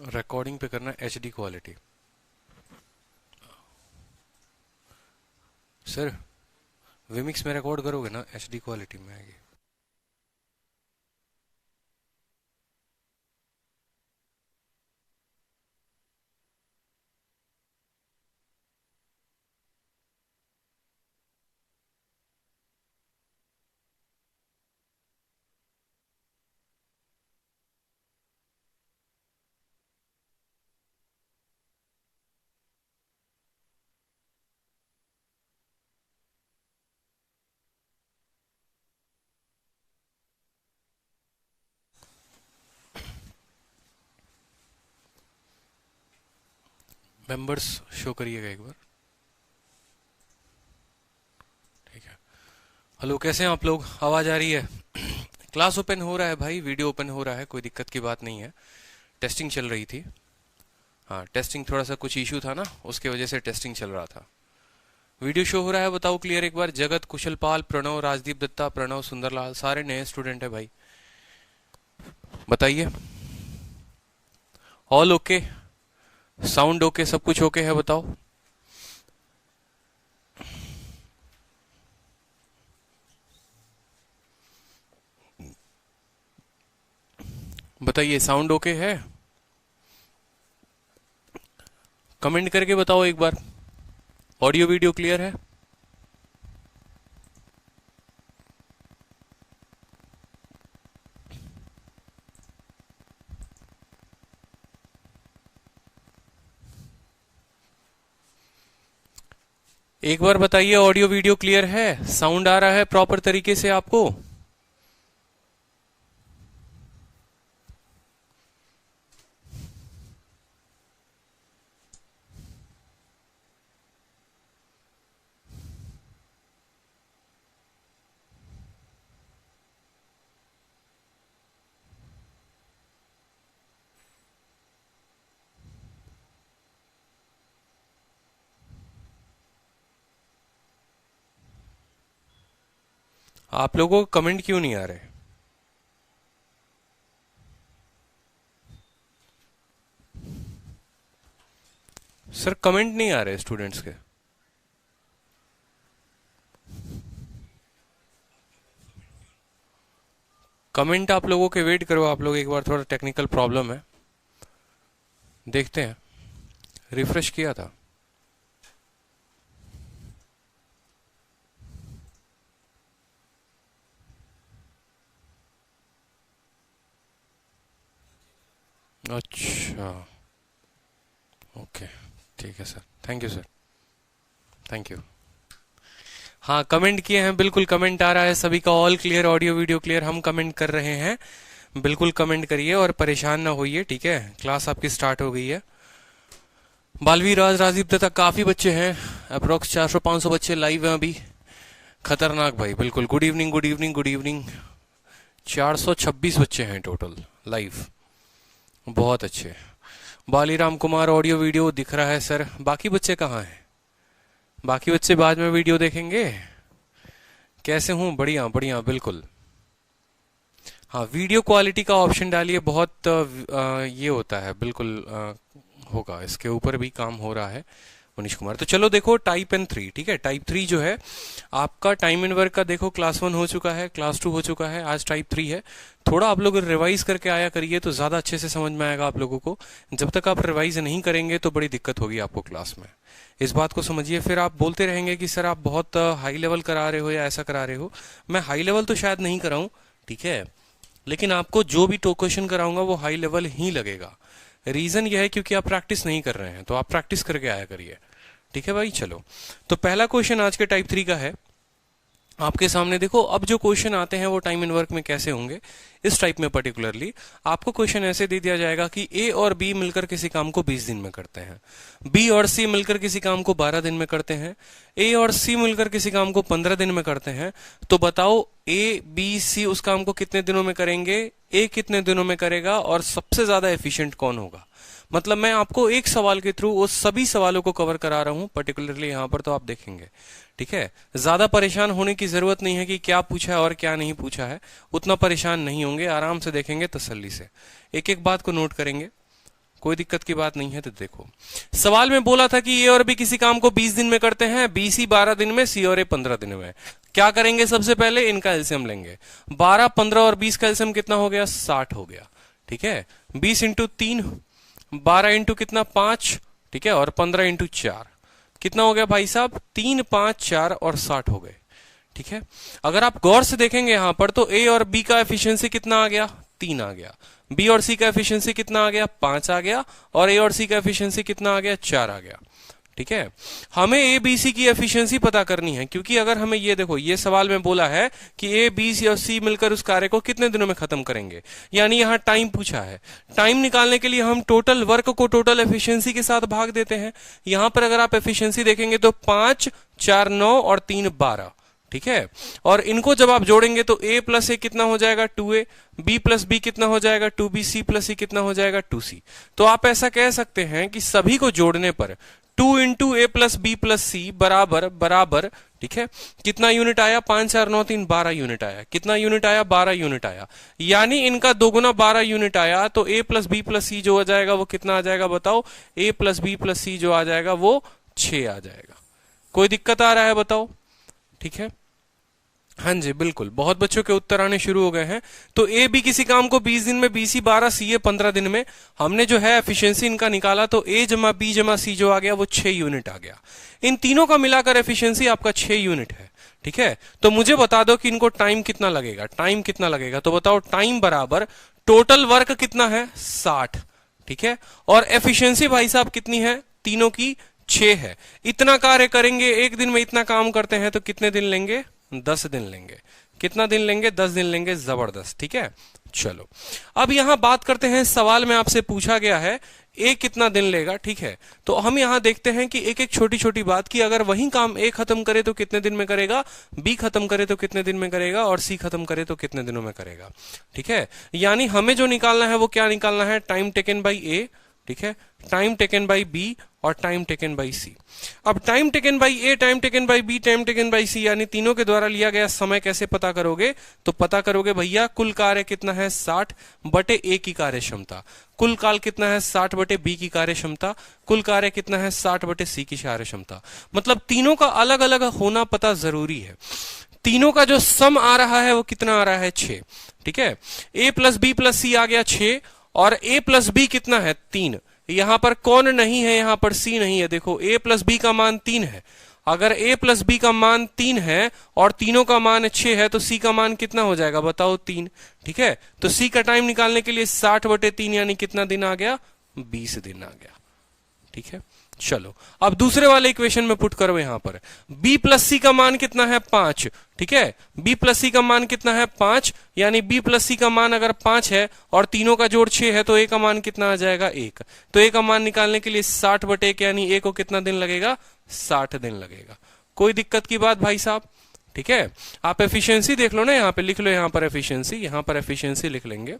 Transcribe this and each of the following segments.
Recording पे करना HD quality. Sir विमिक्स में रिकॉर्ड करोगे ना एचडी क्वालिटी में आएगी। मेंबर्स शो करिएगा एक बार। ठीक है। हेलो, कैसे हैं आप लोग? आवाज आ रही है? क्लास ओपन हो रहा है भाई, वीडियो ओपन हो रहा है, कोई दिक्कत की बात नहीं है। टेस्टिंग चल रही थी। हाँ, टेस्टिंग थोड़ा सा कुछ इशू था ना, उसके वजह से टेस्टिंग चल रहा था। वीडियो शो हो रहा है, बताओ क्लियर एक बार। जगत, कुशलपाल, प्रणव, राजदीप दत्ता, प्रणव, सुंदरलाल, सारे नए स्टूडेंट है भाई, बताइए। All okay? Sound okay? सब कुछ ओके है? बताओ। बताइए, साउंड ओके है? कमेंट करके बताओ एक बार। ऑडियो वीडियो क्लियर है? एक बार बताइए, ऑडियो वीडियो क्लियर है? साउंड आ रहा है प्रॉपर तरीके से आपको? आप लोगों को कमेंट क्यों नहीं आ रहे? सर कमेंट नहीं आ रहे स्टूडेंट्स के। कमेंट आप लोगों के वेट करो, आप लोग एक बार, थोड़ा टेक्निकल प्रॉब्लम है, देखते हैं। रिफ्रेश किया था। अच्छा, ओके, ठीक है sir, thank you sir, thank you. हाँ, कमेंट किए हैं, बिल्कुल कमेंट आ रहा है सभी का। All clear, audio video clear, हम कमेंट कर रहे हैं। बिल्कुल कमेंट करिए और परेशान ना होइए, ठीक है। क्लास आपकी स्टार्ट हो गई है। बालवीर, राज, राजीव दत्ता, काफी बच्चे हैं, अप्रोक्स 400-500 बच्चे लाइव हैं अभी। खतरनाक भाई, बिल्कुल। Good evening, good evening, good evening. 426 बच्चे हैं टोटल लाइव, बहुत अच्छे। बालीराम कुमार, ऑडियो वीडियो दिख रहा है सर। बाकी बच्चे कहाँ हैं? बाकी बच्चे बाद में वीडियो देखेंगे। कैसे हूँ? बढ़िया बढ़िया, बिल्कुल। हाँ, वीडियो क्वालिटी का ऑप्शन डालिए, बहुत ये होता है, बिल्कुल होगा, इसके ऊपर भी काम हो रहा है मनीष कुमार। तो चलो देखो, टाइप एंड 3, ठीक है। टाइप 3 जो है आपका टाइम एंड वर्क का, देखो क्लास 1 हो चुका है, क्लास 2 हो चुका है, आज टाइप 3 है। थोड़ा आप लोग रिवाइज करके आया करिए तो ज्यादा अच्छे से समझ में आएगा आप लोगों को। जब तक आप रिवाइज नहीं करेंगे तो बड़ी दिक्कत होगी आपको क्लास में, इस बात को समझिए। फिर आप बोलते रहेंगे कि सर आप बहुत हाई लेवल करा रहे हो या ऐसा करा रहे हो। मैं हाई लेवल तो शायद नहीं कराऊं, ठीक है, लेकिन आपको जो भी क्वेश्चन कराऊंगा वो हाई लेवल ही लगेगा। रीजन यह है क्योंकि आप प्रैक्टिस नहीं कर रहे हैं, तो आप प्रैक्टिस करके आया करिए, ठीक है भाई। चलो, तो पहला क्वेश्चन आज के टाइप 3 का है आपके सामने। देखो, अब जो क्वेश्चन आते हैं वो टाइम एंड वर्क में कैसे होंगे, इस टाइप में पर्टिकुलरली आपको क्वेश्चन ऐसे दे दिया जाएगा कि ए और बी मिलकर किसी काम को 20 दिन में करते हैं, बी और सी मिलकर किसी काम को 12 दिन में करते हैं, ए और सी मिलकर किसी काम को 15 दिन में करते हैं। तो बताओ ए बी सी उस काम को कितने दिनों में करेंगे, ए कितने दिनों में करेगा, और सबसे ज्यादा एफिशिएंट कौन होगा। मतलब मैं आपको एक सवाल के थ्रू वो सभी सवालों को कवर करा रहा हूं पर्टिकुलरली यहां पर, तो आप देखेंगे, ठीक है। ज्यादा परेशान होने की जरूरत नहीं है कि क्या पूछा है और क्या नहीं पूछा है, उतना परेशान नहीं होंगे, आराम से देखेंगे तसल्ली से, एक एक बात को नोट करेंगे। कोई दिक्कत की बात नहीं है। तो देखो सवाल में बोला था कि ए और बी किसी काम को 20 दिन में करते हैं, बी सी 12 दिन में, सी और ए 15 दिन में। क्या करेंगे, सबसे पहले इनका एलसीएम लेंगे। 12, 15 और 20 का एलसीएम कितना हो गया, 60 हो गया। ठीक है, 20 इंटू 3, 12 इंटू कितना 5, ठीक है, और 15 इंटू 4 कितना हो गया भाई साहब, 3, 5, 4 और 60 हो गए। ठीक है, अगर आप गौर से देखेंगे यहां पर तो ए और बी का एफिशिएंसी कितना आ गया, 3 आ गया। बी और सी का एफिशिएंसी कितना आ गया, 5 आ गया। और ए और सी का एफिशिएंसी कितना आ गया, 4 आ गया। ठीक है, हमें ए बी सी की एफिशिएंसी पता करनी है, क्योंकि अगर हमें ये देखो, ये सवाल में बोला है कि ए बी सी और सी मिलकर उस कार्य को कितने दिनों में खत्म करेंगे, यानी यहां टाइम पूछा है। टाइम निकालने के लिए हम टोटल वर्क को टोटल एफिशिएंसी के साथ भाग देते हैं। यहां पर अगर आप एफिशिएंसी देखेंगे तो 5, 4, 9 और 3, 12। ठीक है, और इनको जब आप जोड़ेंगे तो a प्लस ए कितना हो जाएगा, 2a, b प्लस बी कितना हो जाएगा, 2b, c प्लस सी कितना हो जाएगा, 2c। तो आप ऐसा कह सकते हैं कि सभी को जोड़ने पर 2 इंटू ए प्लस बी प्लस सी बराबर बराबर, ठीक है, कितना यूनिट आया, 5, 4, 9, 3, 12 यूनिट आया। कितना यूनिट आया, 12 यूनिट आया, यानी इनका दोगुना 12 यूनिट आया। तो a प्लस बी प्लस सी जो आ जाएगा वो कितना आ जाएगा, बताओ, a प्लस बी प्लस सी जो आ जाएगा वो 6 आ जाएगा। कोई दिक्कत आ रहा है, बताओ। ठीक है, हाँ जी बिल्कुल, बहुत बच्चों के उत्तर आने शुरू हो गए हैं। तो ए बी किसी काम को 20 दिन में, बी सी 12, सी ए 15 दिन में। हमने जो है एफिशिएंसी इनका निकाला तो ए जमा बी जमा सी जो आ गया वो 6 यूनिट आ गया। इन तीनों का मिलाकर एफिशिएंसी आपका 6 यूनिट है। ठीक है, तो मुझे बता दो कि इनको टाइम कितना लगेगा, टाइम कितना लगेगा। तो बताओ, टाइम बराबर टोटल वर्क कितना है, 60। ठीक है, और एफिशिएंसी भाई साहब कितनी है, तीनों की 6 है। इतना कार्य करेंगे, एक दिन में इतना काम करते हैं तो कितने दिन लेंगे, 10 दिन लेंगे। कितना दिन लेंगे, 10 दिन लेंगे। जबरदस्त। ठीक है, चलो अब यहां बात करते हैं, सवाल में आपसे पूछा गया है ए कितना दिन लेगा। ठीक है, तो हम यहां देखते हैं कि एक एक छोटी छोटी बात की, अगर वही काम ए खत्म करे तो कितने दिन में करेगा, बी खत्म करे तो कितने दिन में करेगा, और सी खत्म करे तो कितने दिनों में करेगा। ठीक है, यानी हमें जो निकालना है वो क्या निकालना है, टाइम टेकन बाई ए, ठीक है, टाइम टेकन बाई बी और टाइम टेकन बाई सी। अब time taken by A, time taken by B, time taken by C, यानी तीनों के द्वारा लिया गया समय कैसे पता करोगे, तो पता करोगे भैया कुल कार्य कितना है, 60 बटे ए की कार्य क्षमता। कुल काल कितना है, 60 बटे बी की कार्य क्षमता। कुल कार्य कितना है, 60 बटे सी की कार्य क्षमता। मतलब तीनों का अलग अलग होना पता जरूरी है। तीनों का जो सम आ रहा है वो कितना आ रहा है, 6। ठीक है, ए प्लस बी प्लस सी आ गया 6, और a प्लस बी कितना है, 3। यहां पर कौन नहीं है, यहां पर c नहीं है। देखो a प्लस बी का मान 3 है। अगर a प्लस बी का मान 3 है और तीनों का मान 6 है तो c का मान कितना हो जाएगा, बताओ, 3। ठीक है, तो c का टाइम निकालने के लिए 60 बटे 3 यानी कितना दिन आ गया, 20 दिन आ गया। ठीक है, चलो अब दूसरे वाले इक्वेशन में पुट करो। यहां पर b प्लस सी का मान कितना है, 5। ठीक है, b प्लस सी का मान कितना है, 5, यानी b प्लस सी का मान अगर 5 है और तीनों का जोड़ 6 है तो a का मान कितना आ जाएगा, 1। तो a का मान निकालने के लिए 60 बटे 1 यानी a को कितना दिन लगेगा, 60 दिन लगेगा। कोई दिक्कत की बात भाई साहब। ठीक है, आप एफिशिएंसी देख लो ना, यहां पे लिख लो, यहां पर एफिशिएंसी, यहां पर एफिशिएंसी लिख लेंगे,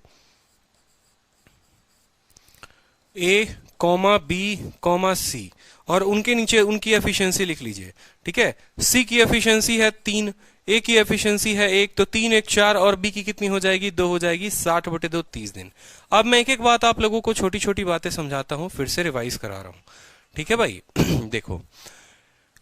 ए कॉमा बी कॉमा सी, और उनके नीचे उनकी एफिशिएंसी लिख लीजिए। ठीक है, सी की एफिशिएंसी है 3, ए की एफिशिएंसी है 1, तो 3, 1, 4, और बी की कितनी हो जाएगी, 2 हो जाएगी। 60 बटे 2 30 दिन। अब मैं एक एक बात आप लोगों को छोटी छोटी बातें समझाता हूं, फिर से रिवाइज करा रहा हूं। ठीक है भाई देखो,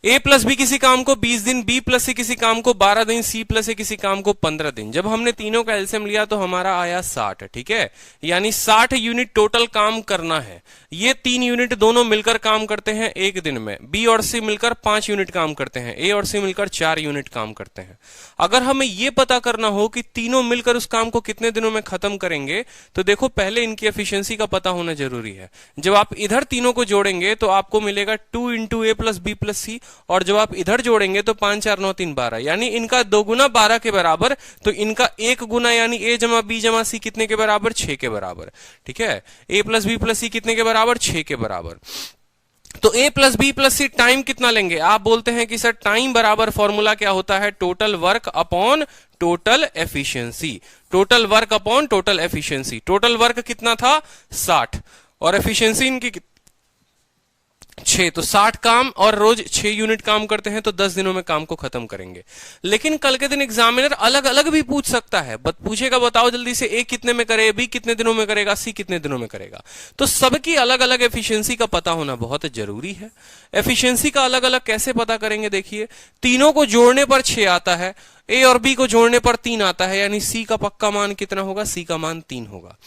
a प्लस बी किसी काम को 20 दिन, b प्लस सी किसी काम को 12 दिन, c प्लस ए किसी काम को 15 दिन। जब हमने तीनों का एलसीएम लिया तो हमारा आया 60। ठीक है, यानी 60 यूनिट टोटल काम करना है। ये 3 यूनिट दोनों मिलकर काम करते हैं एक दिन में, b और c मिलकर 5 यूनिट काम करते हैं, a और c मिलकर 4 यूनिट काम करते हैं। अगर हमें यह पता करना हो कि तीनों मिलकर उस काम को कितने दिनों में खत्म करेंगे, तो देखो पहले इनकी एफिशिएंसी का पता होना जरूरी है। जब आप इधर तीनों को जोड़ेंगे तो आपको मिलेगा 2 इंटू ए प्लस बी प्लस सी, और जब आप इधर जोड़ेंगे तो 5, 4, 9, 3, 12, यानी इनका 2 गुना 12 के बराबर, तो इनका 1 गुना यानी a जमा बी जमा सी कितने के बराबर, 6 के बराबर। ठीक है, a plus B plus C कितने के बराबर, 6 के बराबर। तो a plus B plus C time कितना लेंगे, आप बोलते हैं कि सर टाइम बराबर फॉर्मूला क्या होता है, total work upon total efficiency. Total work upon total efficiency. Total work कितना था, 60, और एफिशिएंसी इनकी 6, तो 60 काम और रोज 6 यूनिट काम करते हैं तो 10 दिनों में काम को खत्म करेंगे। लेकिन कल के दिन एग्जामिनर अलग अलग भी पूछ सकता है, पूछेगा बताओ जल्दी से ए कितने में करे, बी कितने दिनों में करेगा, सी कितने दिनों में करेगा। तो सबकी अलग अलग एफिशिएंसी का पता होना बहुत जरूरी है। एफिशिएंसी का अलग अलग कैसे पता करेंगे, देखिए तीनों को जोड़ने पर 6 आता है, ए और बी को जोड़ने पर 3 आता है, यानी सी का पक्का मान कितना होगा, सी का मान 3 होगा।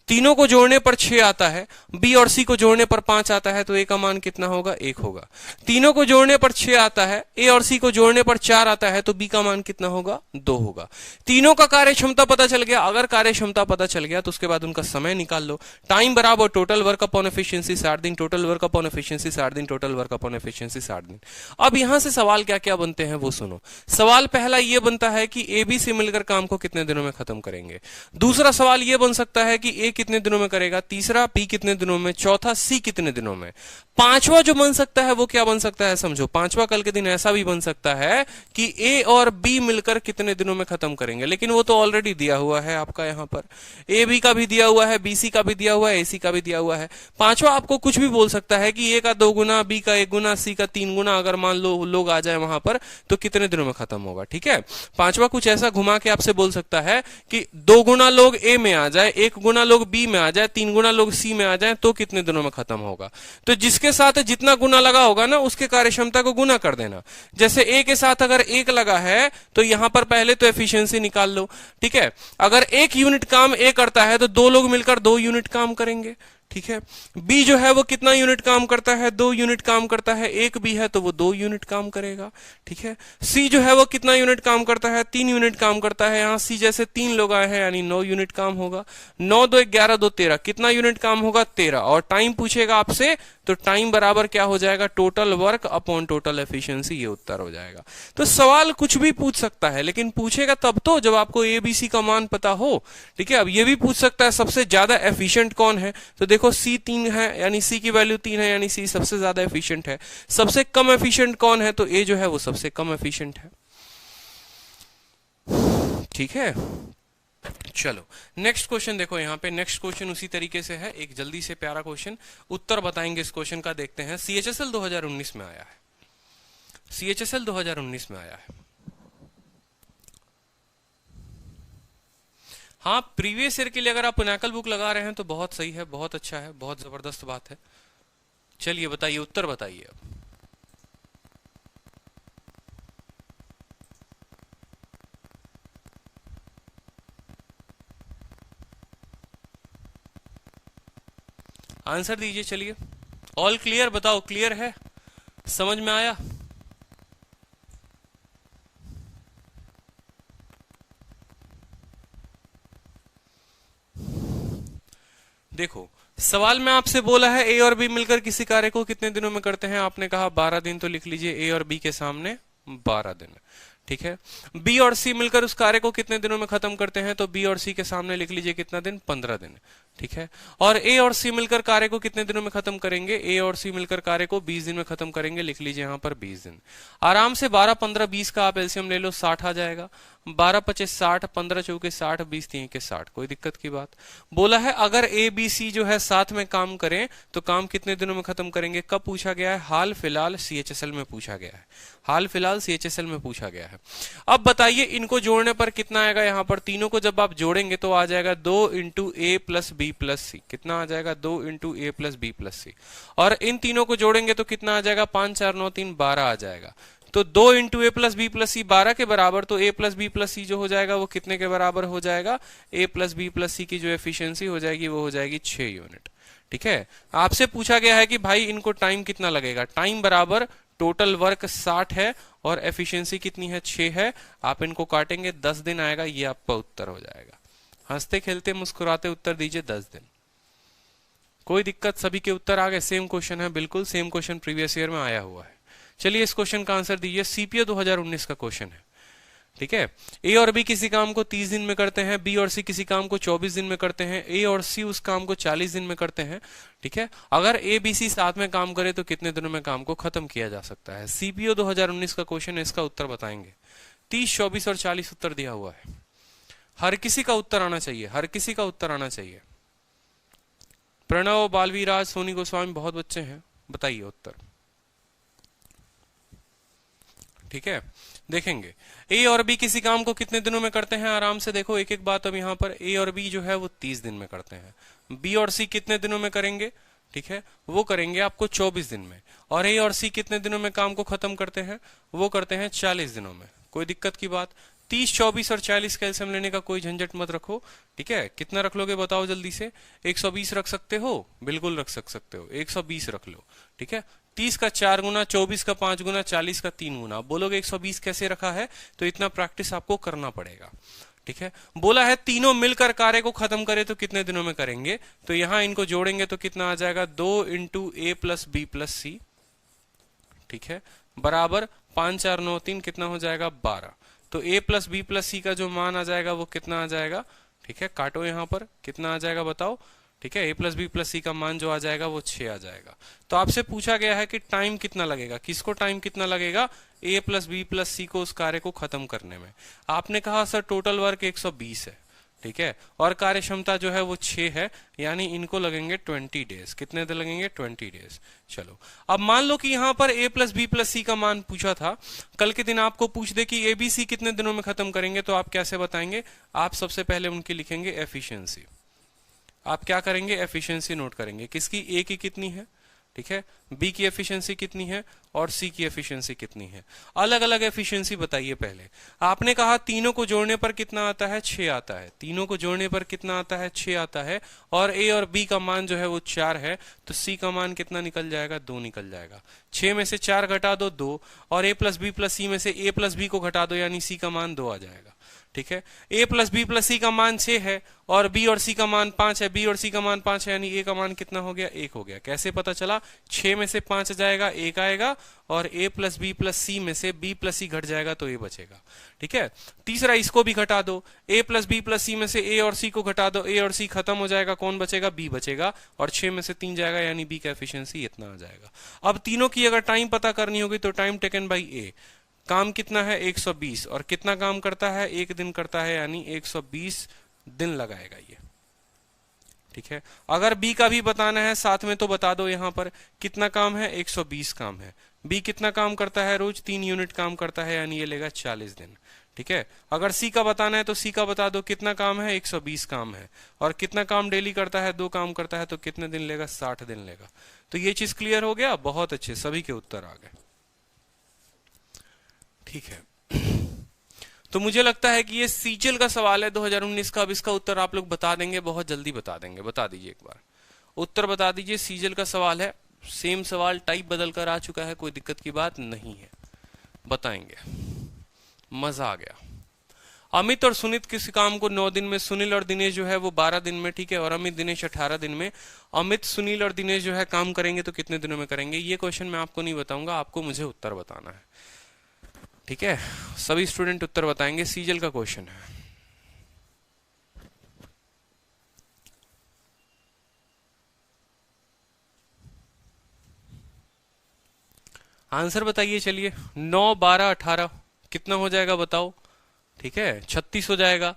तीनों को जोड़ने पर 6 आता है, बी और सी को जोड़ने पर 5 आता है, तो ए का मान कितना होगा, 1 होगा। तीनों को जोड़ने पर 6 आता है, ए और सी को जोड़ने पर 4 आता है, तो बी का मान कितना होगा, 2 होगा। तीनों का कार्य क्षमता पता चल गया। अगर कार्य क्षमता पता चल गया तो उसके बाद उनका समय निकाल लो। टाइम बराबर टोटल वर्क अपॉन एफिशिएंसी 60 दिन, टोटल वर्क अपॉन एफिशिएंसी 60 दिन, टोटल वर्क अपॉन एफिशिएंसी 60 दिन। अब यहां से सवाल क्या क्या बनते हैं वो सुनो। सवाल पहला ये बनता है कि ए बी से मिलकर काम को कितने दिनों में खत्म करेंगे। दूसरा सवाल ये बन सकता है कि ए कितने दिनों में करेगा, तीसरा बी कितने दिनों में, चौथा सी कितने दिनों में। पांचवा जो बन सकता है वो क्या बन सकता है, समझो पांचवा कल के दिन ऐसा भी बन सकता है कि ए और बी मिलकर कितने दिनों में खत्म करेंगे, लेकिन वो तो ऑलरेडी दिया हुआ है आपका यहां पर। ए बी का भी दिया हुआ है, बी सी का भी दिया हुआ है, ए सी का भी दिया हुआ है। पांचवा आपको कुछ भी बोल सकता है कि ए का 2 गुना, बी का 1 गुना, सी का 3 गुना, अगर मान लो लोग आ जाए वहां पर तो कितने दिनों में खत्म होगा। ठीक है, पांचवा कुछ ऐसा घुमा के आपसे बोल सकता है कि 2 गुना लोग ए में आ जाए, 1 गुना लोग बी में आ जाए, 3 गुना लोग सी में आ जाए तो कितने दिनों में खत्म होगा। तो जिसके साथ जितना गुना लगा होगा ना उसके कार्य क्षमता को गुना कर देना। जैसे ए के साथ अगर 1 लगा है तो यहां पर पहले तो एफिशिएंसी निकाल लो। ठीक है, अगर 1 यूनिट काम ए करता है तो 2 लोग मिलकर 2 यूनिट काम करेंगे। ठीक है, बी जो है वो कितना यूनिट काम करता है, 2 यूनिट काम करता है, 1 बी है तो वो 2 यूनिट काम करेगा। ठीक है, सी जो है वो कितना यूनिट काम करता है, 3 यूनिट काम करता है। यहां सी जैसे 3 लोग आए हैं यानी 9 यूनिट काम होगा। 9 2 11 2 13, कितना यूनिट काम होगा, 13। और टाइम पूछेगा आपसे तो टाइम बराबर क्या हो जाएगा, total work upon total efficiency, ये उत्तर हो जाएगा। तो सवाल कुछ भी पूछ सकता है, लेकिन पूछेगा तब तो जब आपको एबीसी का मान पता हो। ठीक है, अब ये भी पूछ सकता है सबसे ज्यादा एफिशिएंट कौन है, तो देखो सी 3 है यानी सी की वैल्यू 3 है यानी सी सबसे ज्यादा एफिशिएंट है। सबसे कम एफिशिएंट कौन है, तो ए जो है वो सबसे कम एफिशिएंट है। ठीक है, चलो नेक्स्ट क्वेश्चन देखो। यहाँ पे नेक्स्ट क्वेश्चन उसी तरीके से है, एक जल्दी से प्यारा क्वेश्चन, उत्तर बताएंगे इस क्वेश्चन का, देखते हैं। सीएचएसएल 2019 में आया है, सीएचएसएल 2019 में आया है। हाँ, प्रीवियस ईयर के लिए अगर आप पिनाकल बुक लगा रहे हैं तो बहुत सही है, बहुत अच्छा है, बहुत जबरदस्त बात है। चलिए बताइए, उत्तर बताइए अब। आंसर दीजिए, चलिए। ऑल क्लियर बताओ, क्लियर है, समझ में आया? देखो सवाल में आपसे बोला है ए और बी मिलकर किसी कार्य को कितने दिनों में करते हैं, आपने कहा 12 दिन, तो लिख लीजिए ए और बी के सामने 12 दिन। ठीक है, बी और सी मिलकर उस कार्य को कितने दिनों में खत्म करते हैं, तो बी और सी के सामने लिख लीजिए कितना दिन, 15 दिन। ठीक है, और ए और सी मिलकर कार्य को कितने दिनों में खत्म करेंगे, ए और सी मिलकर कार्य को 20 दिन में खत्म करेंगे, लिख लीजिए यहां पर 20 दिन। आराम से 12 15 20 का आप एलसीएम ले लो, 60 आ जाएगा। 12 25 60, 15 चौके 60, 20 3 के 60, कोई दिक्कत की बात। बोला है अगर ए बी सी जो है साथ में काम करें तो काम कितने दिनों में खत्म करेंगे। कब पूछा गया है, हाल फिलहाल सीएचएसएल में पूछा गया है, हाल फिलहाल सीएचएसएल में पूछा गया है। अब बताइए इनको जोड़ने पर कितना आएगा, यहां पर तीनों को जब आप जोड़ेंगे तो आ जाएगा 2 इंटू ए प्लस बी प्लस सी। कितना आ जाएगा, 2 इंटू ए प्लस बी प्लस सी। और इन तीनों को जोड़ेंगे तो कितना आ जाएगा, 5 4 9 3 12 आ जाएगा। तो 2 इंटू ए प्लस बी प्लस सी 12 के बराबर, तो ए प्लस बी प्लस सी जो हो जाएगा वो कितने के बराबर हो जाएगा, ए प्लस बी प्लस सी की जो एफिशिएंसी हो जाएगी वो हो जाएगी 6 यूनिट। ठीक है, आपसे पूछा गया है कि भाई इनको टाइम कितना लगेगा, टाइम बराबर टोटल वर्क 60 है और एफिशिएंसी कितनी है, 6 है। आप इनको काटेंगे 10 दिन आएगा, ये आपका उत्तर हो जाएगा। हंसते खेलते मुस्कुराते उत्तर दीजिए 10 दिन, कोई दिक्कत, सभी के उत्तर आ गए। सेम क्वेश्चन है, बिल्कुल सेम क्वेश्चन प्रीवियस ईयर में आया हुआ है। चलिए इस क्वेश्चन का आंसर दीजिए, सीपीओ 2019 का क्वेश्चन है। ठीक है, ए और बी किसी काम को 30 दिन में करते हैं, बी और सी किसी काम को 24 दिन में करते हैं, ए और सी उस काम को 40 दिन में करते हैं। ठीक है, अगर ए बी सी साथ में काम करे तो कितने दिनों में काम को खत्म किया जा सकता है। सीपीओ 2019 का क्वेश्चन है, इसका उत्तर बताएंगे। 30 24 और 40 उत्तर दिया हुआ है, हर किसी का उत्तर आना चाहिए, हर किसी का उत्तर आना चाहिए। प्रणव, बालवीराज, सोनी गोस्वामी, बहुत बच्चे हैं, बताइए उत्तर। ठीक है, देखेंगे ए और बी किसी काम को कितने दिनों में करते हैं, आराम से देखो एक एक बात। अब यहाँ पर ए और बी जो है वो 30 दिन में करते हैं, बी और सी कितने दिनों में करेंगे, ठीक है, वो करेंगे आपको 24 दिन में। और ए और सी कितने दिनों में काम को खत्म करते हैं, वो करते हैं 40 दिनों में। कोई दिक्कत की बात? 30, 24 और 40 कैल्शियम लेने का कोई झंझट मत रखो, ठीक है। कितना रख लोगे बताओ जल्दी से? 120 रख सकते हो, बिल्कुल रख सकते हो, 120 रख लो, ठीक है। 30 का 4 गुना, 24 का 5 गुना, 40 का 3 गुना। बोलोगे 120 कैसे रखा है, तो इतना प्रैक्टिस आपको करना पड़ेगा, ठीक है। बोला है तीनों मिलकर कार्य को खत्म करे तो कितने दिनों में करेंगे, तो यहां इनको जोड़ेंगे तो कितना आ जाएगा, 2 इंटू ए प्लस बी प्लस सी, ठीक है, बराबर 5 4 9 3, कितना हो जाएगा 12। तो a प्लस बी प्लस सी का जो मान आ जाएगा वो कितना आ जाएगा, ठीक है, काटो यहां पर, कितना आ जाएगा बताओ, ठीक है। a प्लस बी प्लस सी का मान जो आ जाएगा वो 6 आ जाएगा। तो आपसे पूछा गया है कि टाइम कितना लगेगा, किसको टाइम कितना लगेगा, a प्लस बी प्लस सी को उस कार्य को खत्म करने में। आपने कहा सर टोटल वर्क 120 है, ठीक है, और कार्य क्षमता जो है वो 6 है, यानी इनको लगेंगे 20 डेज। कितने दिन लगेंगे, 20 डेज। चलो अब मान लो कि यहां पर a प्लस बी प्लस सी का मान पूछा था, कल के दिन आपको पूछ दे कि ए बी सी कितने दिनों में खत्म करेंगे, तो आप कैसे बताएंगे? आप सबसे पहले उनकी लिखेंगे एफिशिएंसी। आप क्या करेंगे, एफिशिएंसी नोट करेंगे, किसकी, ए की कितनी है, ठीक है, बी की एफिशिएंसी कितनी है और सी की एफिशिएंसी कितनी है। अलग अलग एफिशिएंसी बताइए पहले। आपने कहा तीनों को जोड़ने पर कितना आता है, 6 आता है। तीनों को जोड़ने पर कितना आता है, 6 आता है। और ए और बी का मान जो है वो 4 है, तो सी का मान कितना निकल जाएगा, 2 निकल जाएगा। 6 में से 4 घटा दो 2, और ए प्लस बी प्लस सी में से ए प्लस बी को घटा दो, यानी सी का मान 2 आ जाएगा, ठीक है। a प्लस बी प्लस सी का मान 6 है और b और c का मान 5 है, b और c का मान 5 है, यानी a का मान कितना हो गया, 1 हो गया। कैसे पता चला, 6 में से 5 जाएगा 1 आएगा, और a प्लस बी प्लस सी में से b प्लस सी घट जाएगा तो a बचेगा, ठीक है। तीसरा इसको भी घटा दो, a प्लस बी प्लस सी में से a और c को घटा दो, a और c खत्म हो जाएगा, कौन बचेगा, b बचेगा, और 6 में से 3 जाएगा, यानी b का एफिशिएंसी इतना आ जाएगा। अब तीनों की अगर टाइम पता करनी होगी तो टाइम टेकन बाई a, काम कितना है 120, और कितना काम करता है, 1 दिन करता है, यानी 120 दिन लगाएगा ये, ठीक है। अगर बी का भी बताना है साथ में तो बता दो, यहां पर कितना काम है, 120 काम है। बी कितना काम करता है, रोज 3 यूनिट काम करता है, यानी ये लेगा 40 दिन, ठीक है। अगर सी का बताना है तो सी का बता दो, कितना काम है, 120 काम है, और कितना काम डेली करता है, 2 काम करता है, तो कितने दिन लेगा, 60 दिन लेगा। तो ये चीज क्लियर हो गया, बहुत अच्छे, सभी के उत्तर आ गए, ठीक है। तो मुझे लगता है कि ये सीजीएल का सवाल है 2019 का। अब इसका उत्तर आप लोग बता देंगे, बहुत जल्दी बता देंगे। बता दीजिए एक बार, उत्तर बता दीजिए। सीजीएल का सवाल है, सेम सवाल, टाइप बदल कर आ चुका है, कोई दिक्कत की बात नहीं है, बताएंगे। मजा आ गया। अमित और सुनीत किस काम को 9 दिन में, सुनील और दिनेश जो है वो 12 दिन में, ठीक है, और अमित दिनेश 18 दिन में। अमित, सुनील और दिनेश जो है काम करेंगे तो कितने दिनों में करेंगे, ये क्वेश्चन मैं आपको नहीं बताऊंगा, आपको मुझे उत्तर बताना है, ठीक है। सभी स्टूडेंट उत्तर बताएंगे, सीजीएल का क्वेश्चन है। आंसर बताइए, चलिए। 9 12 18 कितना हो जाएगा बताओ, ठीक है, 36 हो जाएगा।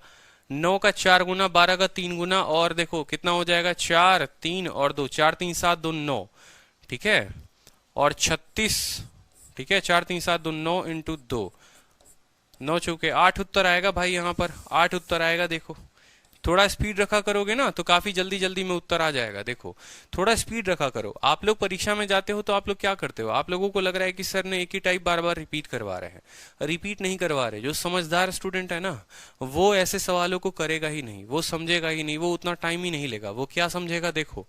9 का 4 गुना, 12 का 3 गुना, और देखो कितना हो जाएगा, 4 3 और 2, 4 3 7 2 9, ठीक है, और 36, ठीक है, 4 3 7 2 9 इंटू 2, 9 चौके 8 उत्तर आएगा भाई, यहाँ पर 8 उत्तर आएगा। देखो थोड़ा स्पीड रखा करोगे ना तो काफी जल्दी जल्दी में उत्तर आ जाएगा। देखो थोड़ा स्पीड रखा करो। आप लोग परीक्षा में जाते हो तो आप लोग क्या करते हो, आप लोगों को लग रहा है कि सर ने एक ही टाइप बार बार रिपीट करवा रहे हैं। रिपीट नहीं करवा रहे। जो समझदार स्टूडेंट है ना, वो ऐसे सवालों को करेगा ही नहीं, वो समझेगा ही नहीं, वो उतना टाइम ही नहीं लेगा। वो क्या समझेगा, देखो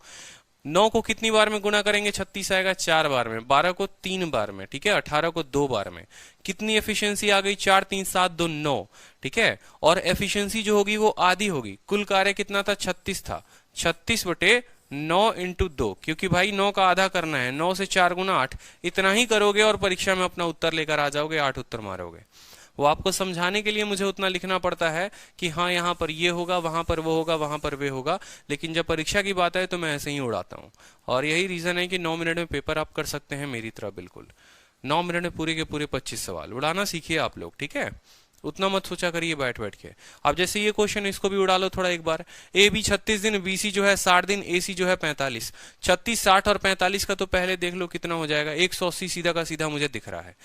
9 को कितनी बार में गुना करेंगे, 36 आएगा 4 बार में, 12 को 3 बार में, ठीक है, 18 को 2 बार में। कितनी एफिशिएंसी आ गई, 4 3 7 2 9, ठीक है। और एफिशिएंसी जो होगी वो आधी होगी। कुल कार्य कितना था, 36 था, 36 बटे 9 इंटू 2, क्योंकि भाई 9 का आधा करना है। 9 से 4 गुना 8, इतना ही करोगे और परीक्षा में अपना उत्तर लेकर आ जाओगे, 8 उत्तर मारोगे। वो आपको समझाने के लिए मुझे उतना लिखना पड़ता है कि हाँ यहाँ पर ये होगा, वहां पर वो होगा, वहां पर वे होगा, लेकिन जब परीक्षा की बात है तो मैं ऐसे ही उड़ाता हूँ। और यही रीजन है कि 9 मिनट में पेपर आप कर सकते हैं मेरी तरह, बिल्कुल 9 मिनट में पूरे के पूरे 25 सवाल उड़ाना सीखिए आप लोग, ठीक है। उतना मत सोचा करिए बैठ बैठ के। अब जैसे ये क्वेश्चन, इसको भी उड़ा लो थोड़ा एक बार। ए बी 36 दिन, बी सी जो है 60 दिन, ए सी जो है 45। 36 60 और 45 का तो पहले देख लो कितना हो जाएगा, 180 सीधा का सीधा मुझे दिख रहा है।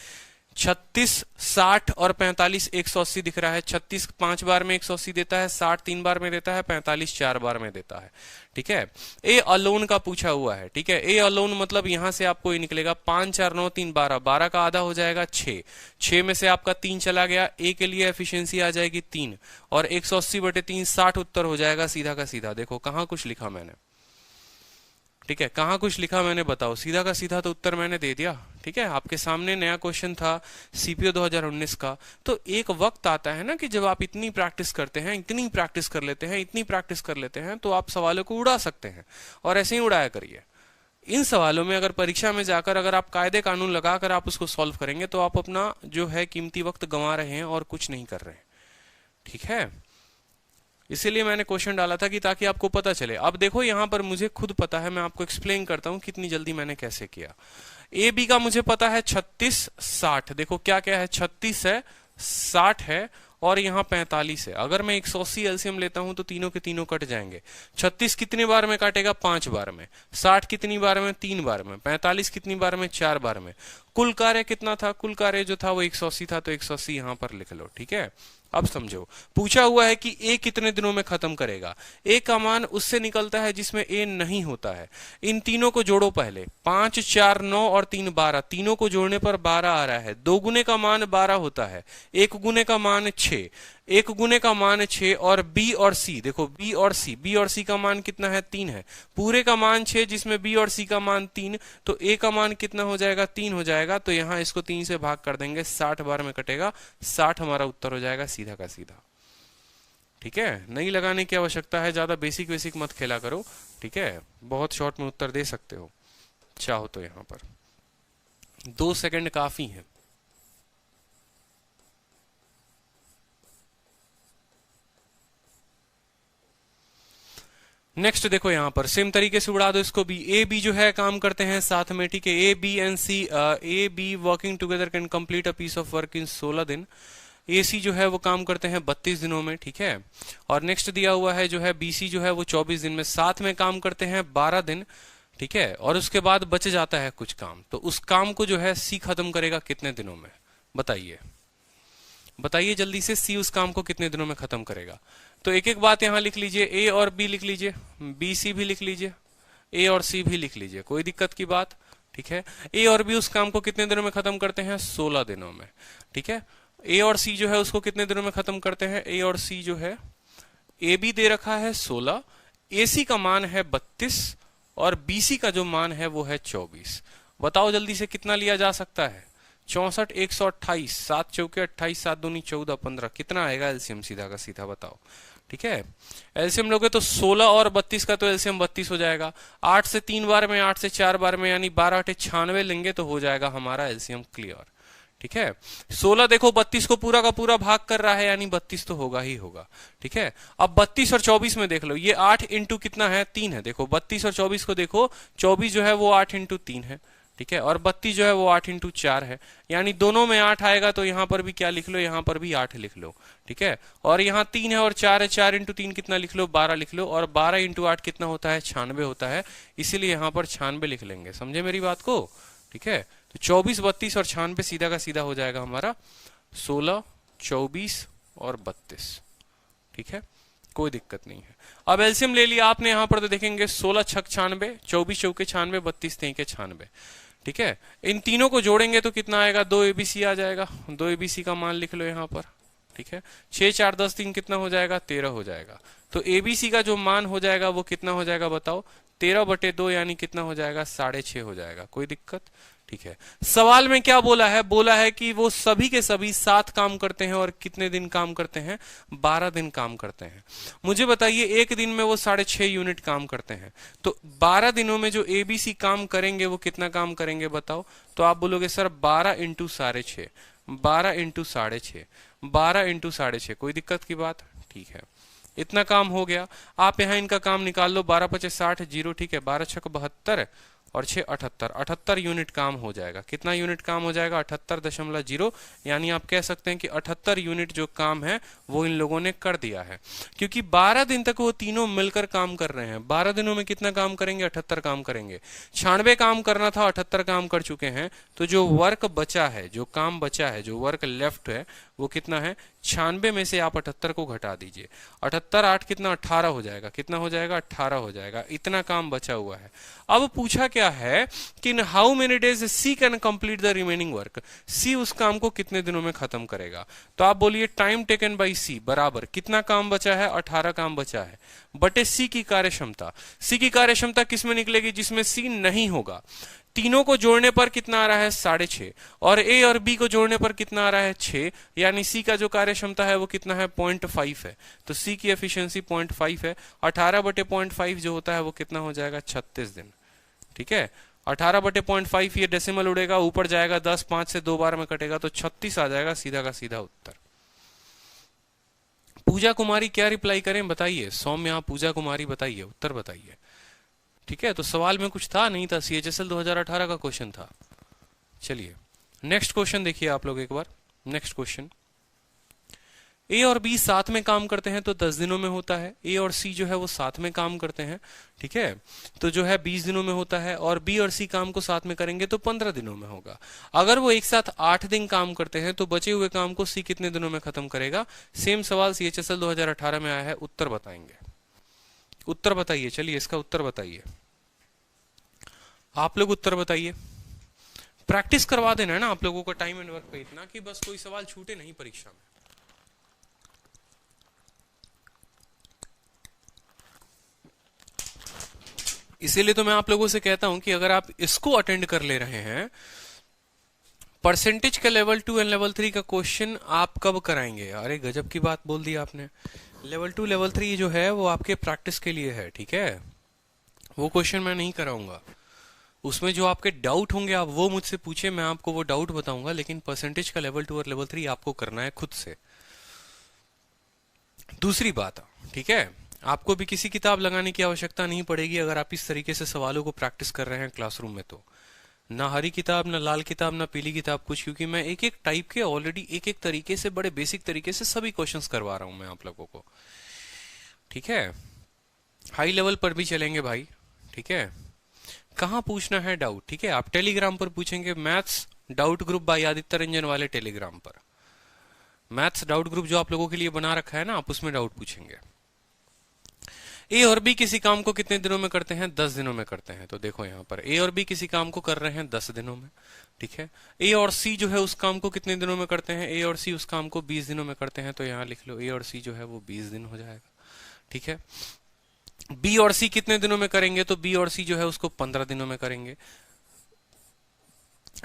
36, 60 और 45 180 दिख रहा है। 36 5 बार में 180 देता है, 60 3 बार में देता है, 45 4 बार में देता है। ठीक है, ए अलोन का पूछा हुआ है। ठीक है, ए अलोन मतलब यहां से आपको ये निकलेगा 5 4 9 3 12, 12 का आधा हो जाएगा 6, 6 में से आपका 3 चला गया, ए के लिए एफिशिएंसी आ जाएगी 3 और 180/3 60 उत्तर हो जाएगा सीधा का सीधा। देखो कहां कुछ लिखा मैंने, ठीक है, कहां कुछ लिखा मैंने, बताओ, सीधा का सीधा तो उत्तर मैंने दे दिया। ठीक है, आपके सामने नया क्वेश्चन था सीपीओ 2019 का। तो एक वक्त आता है ना कि जब आप इतनी प्रैक्टिस करते हैं, इतनी प्रैक्टिस कर लेते हैं, इतनी प्रैक्टिस कर लेते हैं, तो आप सवालों को उड़ा सकते हैं और ऐसे ही उड़ाया करिए। इन सवालों में अगर परीक्षा में जाकर अगर आप कायदे कानून लगाकर आप उसको सॉल्व करेंगे तो आप अपना जो है कीमती वक्त गंवा रहे हैं और कुछ नहीं कर रहे हैं। ठीक है, इसीलिए मैंने क्वेश्चन डाला था कि ताकि आपको पता चले। अब देखो यहां पर मुझे खुद पता है, मैं आपको एक्सप्लेन करता हूं कितनी जल्दी मैंने कैसे किया। ए बी का मुझे पता है 36 60, देखो क्या क्या है, 36 है, 60 है और यहाँ 45 है। अगर मैं 180 एलसीएम लेता हूं तो तीनों के तीनों कट जाएंगे। 36 कितने बार में काटेगा, 5 बार में। 60 कितनी बार में, 3 बार में। 45 कितनी बार में, 4 बार में। कुल कार्य कितना था, कुल कार्य जो था वो 180 था, तो 180 यहां पर लिख लो। ठीक है, अब समझो, पूछा हुआ है कि ए कितने दिनों में खत्म करेगा। ए का मान उससे निकलता है जिसमें ए नहीं होता है। इन तीनों को जोड़ो पहले, 5 4 9 और 3 12, तीनों को जोड़ने पर 12 आ रहा है। 2 गुने का मान 12 होता है, 1 गुने का मान 6, 1 गुने का मान 6 और बी और सी, देखो बी और सी का मान कितना है, 3 है। पूरे का मान 6 जिसमें बी और सी का मान 3, तो ए का मान कितना हो जाएगा, 3 हो जाएगा। तो यहां इसको 3 से भाग कर देंगे, 60 बार में कटेगा, 60 हमारा उत्तर हो जाएगा सीधा का सीधा। ठीक है, नहीं लगाने की आवश्यकता है, ज्यादा बेसिक बेसिक मत खेला करो। ठीक है, बहुत शॉर्ट में उत्तर दे सकते हो चाहो तो। यहां पर 2 सेकंड काफी है। नेक्स्ट देखो यहां पर सेम तरीके से उड़ा दो इसको भी। ए बी जो है काम करते हैं साथ में। ठीक है, A B and C, A B working together can complete a piece of work in 16 दिन। ए सी जो है वो काम करते हैं 32 दिनों में। ठीक है, और नेक्स्ट दिया हुआ है जो है बी सी जो है वो 24 दिन में, साथ में काम करते हैं 12 दिन। ठीक है, और उसके बाद बच जाता है कुछ काम, तो उस काम को जो है सी खत्म करेगा कितने दिनों में, बताइए बताइए जल्दी से, सी उस काम को कितने दिनों में खत्म करेगा। तो एक एक बात यहां लिख लीजिए, ए और बी लिख लीजिए, बी सी भी लिख लीजिए, ए और सी भी लिख लीजिए, कोई दिक्कत की बात। ठीक है, ए और बी उस काम को कितने दिनों में खत्म करते हैं, 16 दिनों में। ठीक है, ए और सी जो है उसको कितने दिनों में खत्म करते हैं, ए और सी जो है, ए बी दे रखा है 16, ए सी का मान है 32 और बी सी का जो मान है वो है 24। बताओ जल्दी से कितना लिया जा सकता है, 64 128, 7 चौके 28, 7 दूनी 14 15, कितना आएगा एलसीएम सीधा का सीधा, बताओ। ठीक है, एलसीएम लोगे तो 16 और 32 का तो एलसीएम 32 हो जाएगा। 8 से 3 बार में, 8 से 4 बार में, यानी 12 8 96 लेंगे तो हो जाएगा हमारा एलसीएम क्लियर। ठीक है, 16 देखो 32 को पूरा का पूरा भाग कर रहा है, यानी 32 तो होगा ही होगा। ठीक है, अब 32 और 24 में देख लो, ये 8 इंटू कितना है, 3 है। देखो 32 और 24 को देखो, 24 जो है वो 8 इंटू 3 है। ठीक है, और 32 जो है वो 8 इंटू 4 है, यानी दोनों में 8 आएगा, तो यहां पर भी क्या लिख लो, यहां पर भी 8 लिख लो। ठीक है, और यहाँ 3 है और 4 है, 4 इंटू 3 कितना लिख लो, 12 लिख लो, और 12 इंटू 8 कितना होता है, 96 होता है, इसीलिए यहां पर 96 लिख लेंगे। समझे मेरी बात को। ठीक है, तो 24 32 और 96 सीधा का सीधा हो जाएगा हमारा 16 24 और 32। ठीक है, कोई दिक्कत नहीं है। अब एलसीएम ले लिया आपने, यहां पर तो देखेंगे 16 छक 96, 24 चौके 96, 32 तेईके 96। ठीक है, इन तीनों को जोड़ेंगे तो कितना आएगा, 2 एबीसी आ जाएगा। 2 एबीसी का मान लिख लो यहां पर। ठीक है, 6 4 10 3 कितना हो जाएगा, 13 हो जाएगा। तो एबीसी का जो मान हो जाएगा वो कितना हो जाएगा, बताओ, 13/2, यानी कितना हो जाएगा, 6.5 हो जाएगा। कोई दिक्कत। ठीक है, सवाल में क्या बोला है, बोला है कि वो सभी के सभी 7 काम करते हैं और कितने दिन काम करते हैं, 12 दिन काम करते हैं। मुझे बताइए एक दिन में वो 6.5 यूनिट काम करते हैं, तो 12 दिनों में जो एबीसी काम करेंगे वो कितना काम करेंगे, बताओ। तो आप बोलोगे सर 12 इंटू 6.5, 12 इंटू 6.5, 12 इंटू 6.5, कोई दिक्कत की बात। ठीक है, इतना काम हो गया। आप यहाँ इनका काम निकाल लो, 12 × 5 = 60, 0। ठीक है, 12 × 6 = 72 और 6 78, 78 यूनिट काम हो जाएगा। कितना यूनिट काम हो जाएगा? 78.0, यानी आप कह सकते हैं कि 78 यूनिट जो काम है वो इन लोगों ने कर दिया है, क्योंकि 12 दिन तक वो तीनों मिलकर काम कर रहे हैं। 12 दिनों में कितना काम करेंगे? 78 काम करेंगे। 96 काम करना था, 78 काम कर चुके हैं। तो जो वर्क बचा है, जो काम बचा है, जो वर्क लेफ्ट है, वो कितना है? 96 में से आप 78 को घटा दीजिए। 78 8 कितना? 18 हो जाएगा। कितना हो जाएगा? 18 हो जाएगा। इतना काम बचा हुआ है। अब पूछा क्या है कि in how many days C can complete the remaining work, C उस काम को कितने दिनों में खत्म करेगा। तो आप बोलिए टाइम टेकन बाई सी बराबर कितना काम बचा है? 18 काम बचा है, बटे सी की कार्यक्षमता। सी की कार्यक्षमता किस में निकलेगी? जिसमें सी नहीं होगा। तीनों को जोड़ने पर कितना आ रहा है? 6.5, और ए और बी को जोड़ने पर कितना आ रहा है? 6, यानी सी का जो कार्यक्षमता है वो कितना है? 0.5 है। तो सी की एफिशिएंसी 0.5 है। 18 बटे 0.5 जो होता है वो कितना हो जाएगा? 36 दिन। ठीक है, 18 बटे 0.5, ये डेसिमल उड़ेगा, ऊपर जाएगा 10, 5 से 2 बार में कटेगा तो 36 आ जाएगा, सीधा का सीधा उत्तर। पूजा कुमारी क्या रिप्लाई करें बताइए? सौम्या, पूजा कुमारी बताइए, उत्तर बताइए। ठीक है, तो सवाल में कुछ था नहीं था, CHSL 2018 का क्वेश्चन था। चलिए नेक्स्ट क्वेश्चन देखिए आप लोग एक बार। नेक्स्ट क्वेश्चन, ए और बी साथ में काम करते हैं तो 10 दिनों में होता है। ए और सी जो है वो साथ में काम करते हैं, ठीक है, तो जो है 20 दिनों में होता है। और बी और सी काम को साथ में करेंगे तो 15 दिनों में होगा। अगर वो एक साथ 8 दिन काम करते हैं तो बचे हुए काम को सी कितने दिनों में खत्म करेगा? सेम सवाल CHSL 2018 में आया है, उत्तर बताएंगे। उत्तर बताइए, चलिए इसका उत्तर बताइए, आप लोग उत्तर बताइए। प्रैक्टिस करवा देना है ना आप लोगों को टाइम एंड वर्क पे, इतना कि बस कोई सवाल छूटे नहीं परीक्षा में। इसीलिए तो मैं आप लोगों से कहता हूं कि अगर आप इसको अटेंड कर ले रहे हैं, परसेंटेज का लेवल 2 एंड लेवल 3 का क्वेश्चन आप कब कराएंगे? अरे गजब की बात बोल दी आपने। लेवल 2 लेवल 3 जो है वो आपके प्रैक्टिस के लिए है, ठीक है, वो क्वेश्चन मैं नहीं कराऊंगा। उसमें जो आपके डाउट होंगे आप वो मुझसे पूछे, मैं आपको वो डाउट बताऊंगा, लेकिन परसेंटेज का लेवल 2 और लेवल 3 आपको करना है खुद से। दूसरी बात, ठीक है, आपको भी किसी किताब लगाने की आवश्यकता नहीं पड़ेगी अगर आप इस तरीके से सवालों को प्रैक्टिस कर रहे हैं क्लासरूम में। तो ना हरी किताब, ना लाल किताब, ना पीली किताब, कुछ, क्योंकि मैं एक एक टाइप के ऑलरेडी एक एक तरीके से, बड़े बेसिक तरीके से सभी क्वेश्चंस करवा रहा हूं मैं आप लोगों को, ठीक है। हाई लेवल पर भी चलेंगे भाई, ठीक है। कहाँ पूछना है डाउट? ठीक है, आप टेलीग्राम पर पूछेंगे, maths doubt group by Aditya Ranjan वाले टेलीग्राम पर। मैथ्स डाउट ग्रुप जो आप लोगों के लिए बना रखा है ना, आप उसमें डाउट पूछेंगे। ए और बी किसी काम को कितने दिनों में करते हैं? 10 दिनों में करते हैं। तो देखो यहाँ पर ए और बी किसी काम को कर रहे हैं 10 दिनों में, ठीक है। ए और सी जो है उस काम को कितने दिनों में करते हैं? ए और सी उस काम को 20 दिनों में करते हैं। तो यहाँ लिख लो ए और सी जो है वो 20 दिन हो जाएगा, ठीक है। बी और सी कितने दिनों में करेंगे? तो बी और सी जो है उसको 15 दिनों में करेंगे।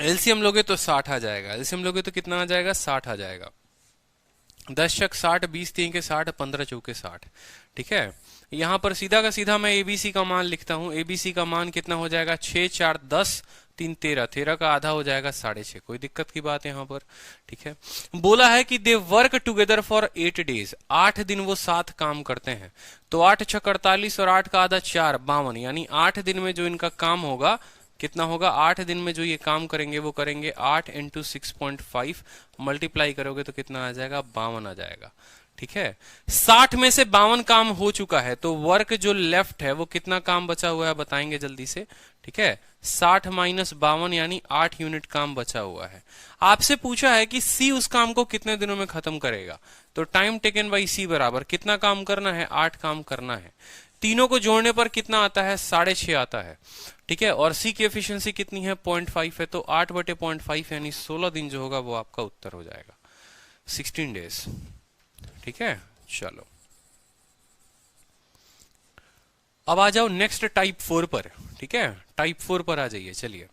एलसीएम लोगे तो 60 आ जाएगा। एलसीएम लोगे तो कितना आ जाएगा? 60 आ जाएगा। 10 छक 60, 20 3 के 60, 15 चौके 60, ठीक है। यहां पर सीधा का सीधा मैं एबीसी का मान लिखता हूं। एबीसी का मान कितना हो जाएगा? 6 4 10, 3 13, 13 का आधा हो जाएगा 6.5। कोई दिक्कत की बात है यहाँ पर, ठीक है। बोला है कि they work together for 8 days, 8 दिन वो साथ काम करते हैं। तो 8 छक 48 और 8 का आधा 4 52, यानी 8 दिन में जो इनका काम होगा कितना होगा? 8 दिन में जो ये काम करेंगे वो करेंगे 8 × 6.5, मल्टीप्लाई करोगे तो कितना आ जाएगा? 52 आ जाएगा, ठीक है। 60 में से 52 काम हो चुका है, तो वर्क जो लेफ्ट है वो कितना काम बचा हुआ है बताएंगे जल्दी से, ठीक है। 60 - 52 यानी 8 यूनिट काम बचा हुआ है। आपसे पूछा है कि सी उस काम को कितने दिनों में खत्म करेगा, तो टाइम टेकन बाई सी बराबर कितना काम करना है? 8 काम करना है। तीनों को जोड़ने पर कितना आता है? 6.5 आता है, ठीक है। और सी की एफिशिएंसी कितनी है? 0.5 है। तो 8 बटे 0.5 यानी 16 दिन जो होगा वो आपका उत्तर हो जाएगा, 16 डेज, ठीक है। चलो अब आ जाओ नेक्स्ट टाइप 4 पर, ठीक है। टाइप 4 पर आ जाइए। चलिए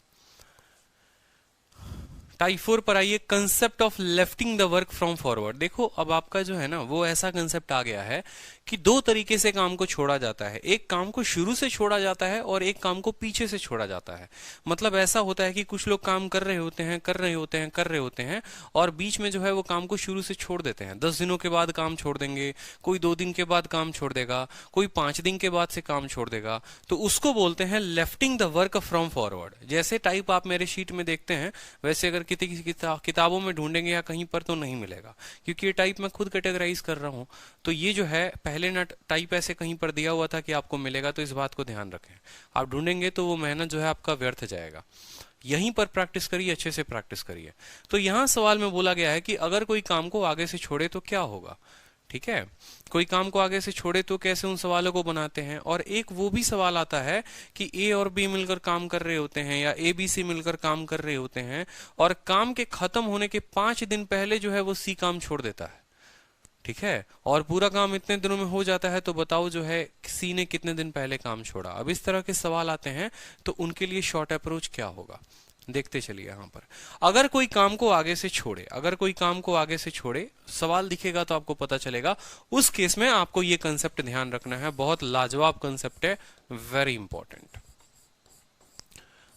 टाइप 4 पर आइए, concept of lifting the work from forward. देखो अब आपका जो है ना वो ऐसा कंसेप्ट आ गया है कि दो तरीके से काम को छोड़ा जाता है, एक काम को शुरू से छोड़ा जाता है और एक काम को पीछे से छोड़ा जाता है। मतलब ऐसा होता है कि कुछ लोग काम कर रहे होते हैं और बीच में जो है वो काम को शुरू से छोड़ देते हैं। 10 दिनों के बाद काम छोड़ देंगे, कोई 2 दिन के बाद काम छोड़ देगा, कोई 5 दिन के बाद से काम छोड़ देगा, तो उसको बोलते हैं lifting the work from forward. जैसे टाइप आप मेरे शीट में देखते हैं वैसे अगर किसी किताबों में ढूंढेंगे या कहीं पर तो नहीं मिलेगा, क्योंकि ये टाइप मैं खुद कैटेगराइज कर रहा हूं। तो ये जो है पहले ना टाइप ऐसे कहीं पर दिया हुआ था कि आपको मिलेगा, तो इस बात को ध्यान रखें। आप ढूंढेंगे तो वो मेहनत जो है आपका व्यर्थ जाएगा। यहीं पर प्रैक्टिस करिए, अच्छे से प्रैक्टिस करिए। तो यहां सवाल में बोला गया है कि अगर कोई काम को आगे से छोड़े तो क्या होगा। ठीक है, कोई काम को आगे से छोड़े तो कैसे उन सवालों को बनाते हैं। और एक वो भी सवाल आता है कि ए और बी मिलकर काम कर रहे होते हैं या ए बी सी मिलकर काम कर रहे होते हैं और काम के खत्म होने के 5 दिन पहले जो है वो सी काम छोड़ देता है। ठीक है, और पूरा काम इतने दिनों में हो जाता है, तो बताओ जो है सी ने कितने दिन पहले काम छोड़ा। अब इस तरह के सवाल आते हैं तो उनके लिए शॉर्ट अप्रोच क्या होगा, देखते चलिए। यहां पर अगर कोई काम को आगे से छोड़े, सवाल दिखेगा तो आपको पता चलेगा। उस केस में आपको ये कंसेप्ट ध्यान रखना है, बहुत लाजवाब कंसेप्ट है, वेरी इंपॉर्टेंट।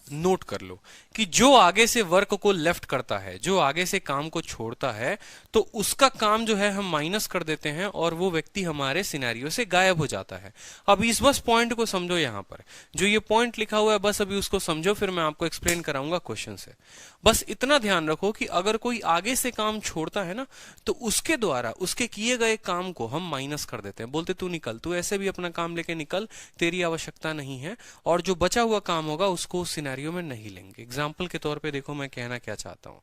नोट कर लो कि जो आगे से वर्क को लेफ्ट करता है, जो आगे से काम को छोड़ता है, तो उसका काम जो है हम माइनस कर देते हैं और वो व्यक्ति हमारे सिनेरियो से गायब हो जाता है। अब इस बस पॉइंट को समझो, यहां पर जो ये पॉइंट लिखा हुआ है बस अभी उसको समझो, फिर मैं आपको एक्सप्लेन कराऊंगा क्वेश्चन से। बस इतना ध्यान रखो कि अगर कोई आगे से काम छोड़ता है ना, तो उसके द्वारा उसके किए गए काम को हम माइनस कर देते हैं, बोलते तू निकल, तू ऐसे भी अपना काम लेके निकल, तेरी आवश्यकता नहीं है। और जो बचा हुआ काम होगा उसको सिनेरियो में नहीं लेंगे। एग्जाम्पल के तौर पे देखो मैं कहना क्या चाहता हूं।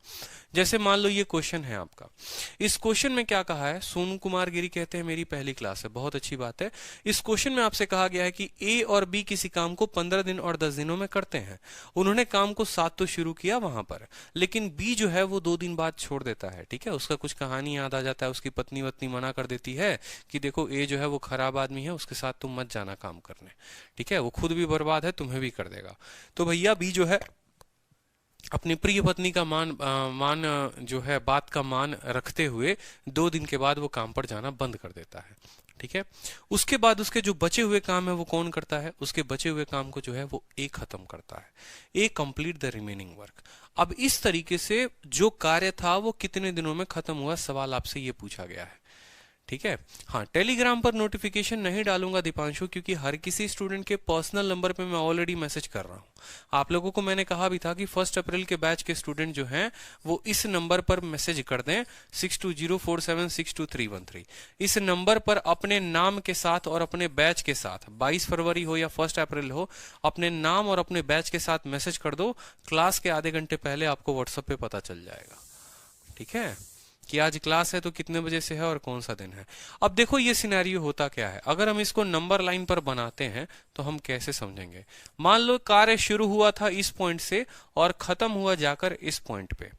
जैसे मान लो ये क्वेश्चन है आपका, इस क्वेश्चन में क्या कहा है, सोनू कुमार गिरी कहते हैं मेरी पहली क्लास है, बहुत अच्छी बात है। इस क्वेश्चन में आपसे कहा गया है कि ए और बी किसी काम को 15 दिन और 10 दिनों में करते हैं। उन्होंने काम को 7 तो शुरू किया वहां पर, लेकिन बी जो है वो 2 दिन बाद छोड़ देता है। ठीक है, उसका कुछ कहानी याद आ जाता है, उसकी पत्नी वत्नी मना कर देती है कि देखो ए जो है वो खराब आदमी है, उसके साथ तुम मत जाना काम करने। ठीक है, वो खुद भी बर्बाद है, तुम्हें भी कर देगा। तो भैया बी जो है अपनी प्रिय पत्नी का जो है बात का मान रखते हुए 2 दिन के बाद वो काम पर जाना बंद कर देता है। ठीक है, उसके बाद उसके जो बचे हुए काम है वो कौन करता है, उसके बचे हुए काम को जो है वो ए खत्म करता है, ए कंप्लीट द रिमेनिंग वर्क। अब इस तरीके से जो कार्य था वो कितने दिनों में खत्म हुआ, सवाल आपसे ये पूछा गया है। ठीक है, हाँ टेलीग्राम पर नोटिफिकेशन नहीं डालूंगा दीपांशु, क्योंकि हर किसी स्टूडेंट के पर्सनल नंबर पे मैं ऑलरेडी मैसेज कर रहा हूँ। आप लोगों को मैंने कहा भी था कि 1 अप्रैल के बैच के स्टूडेंट जो हैं वो इस नंबर पर मैसेज कर दें 6204762313। इस नंबर पर अपने नाम के साथ और अपने बैच के साथ 22 फरवरी हो या 1 अप्रैल हो, अपने नाम और अपने बैच के साथ मैसेज कर दो। क्लास के आधे घंटे पहले आपको व्हाट्सएप पे पता चल जाएगा। ठीक है, कि आज क्लास है तो कितने बजे से है और कौन सा दिन है। अब देखो ये सिनेरियो होता क्या है, अगर हम इसको नंबर लाइन पर बनाते हैं तो हम कैसे समझेंगे। मान लो कार्य शुरू हुआ था इस पॉइंट से और खत्म हुआ जाकर इस पॉइंट पे।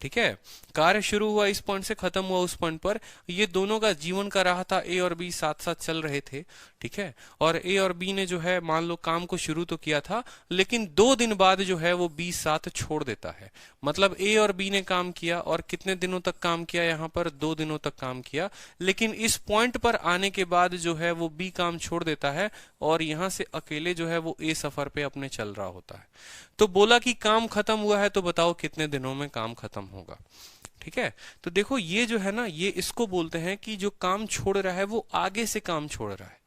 ठीक है, कार्य शुरू हुआ इस पॉइंट से, खत्म हुआ उस पॉइंट पर। ये दोनों का जीवन का रहा था, ए और बी साथ साथ चल रहे थे। ठीक है, और ए और बी ने जो है मान लो काम को शुरू तो किया था, लेकिन 2 दिन बाद जो है वो बी साथ छोड़ देता है। मतलब ए और बी ने काम किया और कितने दिनों तक काम किया, यहाँ पर 2 दिनों तक काम किया, लेकिन इस पॉइंट पर आने के बाद जो है वो बी काम छोड़ देता है और यहाँ से अकेले जो है वो ए सफर पे अपने चल रहा होता है। तो बोला कि काम खत्म हुआ है, तो बताओ कितने दिनों में काम खत्म होगा। ठीक है, तो देखो ये जो है ना, ये इसको बोलते हैं कि जो काम छोड़ रहा है वो आगे से काम छोड़ रहा है।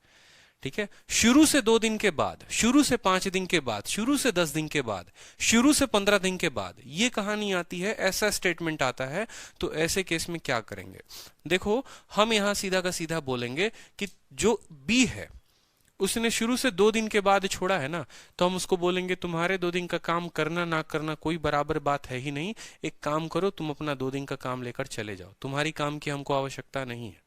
ठीक है, शुरू से 2 दिन के बाद, शुरू से 5 दिन के बाद, शुरू से 10 दिन के बाद, शुरू से 15 दिन के बाद, ये कहानी आती है, ऐसा स्टेटमेंट आता है। तो ऐसे केस में क्या करेंगे, देखो हम यहां सीधा का सीधा बोलेंगे कि जो बी है उसने शुरू से 2 दिन के बाद छोड़ा है ना, तो हम उसको बोलेंगे तुम्हारे 2 दिन का काम करना ना करना कोई बराबर बात है ही नहीं। एक काम करो, तुम अपना 2 दिन का काम लेकर चले जाओ, तुम्हारी काम की हमको आवश्यकता नहीं है।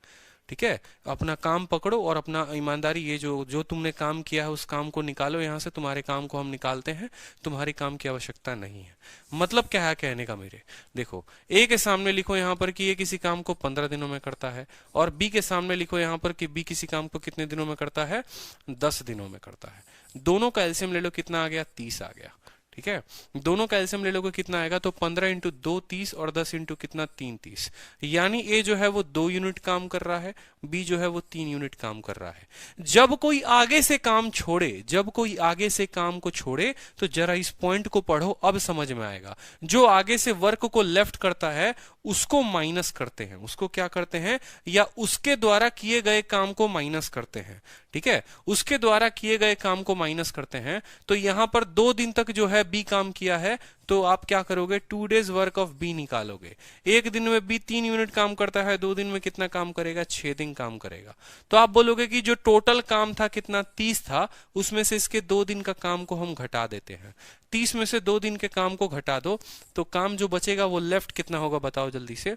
ठीक है, अपना काम पकड़ो और अपना ईमानदारी, ये जो तुमने काम किया है उस काम को निकालो यहाँ से, तुम्हारे काम को हम निकालते हैं, तुम्हारी काम की आवश्यकता नहीं है। मतलब क्या है कहने का मेरे, देखो ए के सामने लिखो यहाँ पर कि ये किसी काम को 15 दिनों में करता है, और बी के सामने लिखो यहाँ पर कि बी किसी काम को कितने दिनों में करता है, 10 दिनों में करता है। दोनों का एलसीएम ले लो, कितना आ गया, 30 आ गया। ठीक है, दोनों का एलसीएम ले लोगे कितना आएगा, तो 15 इंटू 2 30 और 10 इंटू कितना 3 30, यानी ए जो है वो 2 यूनिट काम कर रहा है, बी जो है वो 3 यूनिट काम कर रहा है। जब कोई आगे से काम छोड़े, जब कोई आगे से काम को छोड़े, तो जरा इस पॉइंट को पढ़ो, अब समझ में आएगा। जो आगे से वर्क को लेफ्ट करता है उसको माइनस करते हैं, उसको क्या करते हैं, या उसके द्वारा किए गए काम को माइनस करते हैं। ठीक है, उसके द्वारा किए गए काम को माइनस करते हैं। तो यहां पर 2 दिन तक जो है बी काम किया है, तो आप क्या करोगे, 2 days वर्क ऑफ बी निकालोगे। एक दिन में बी 3 यूनिट काम करता है, 2 दिन में कितना काम करेगा, 6 दिन काम करेगा। तो आप बोलोगे कि जो टोटल काम था कितना 30 था, उसमें से इसके 2 दिन का काम को हम घटा देते हैं। 30 में से 2 दिन के काम को घटा दो, तो काम जो बचेगा वो लेफ्ट कितना होगा, बताओ जल्दी से।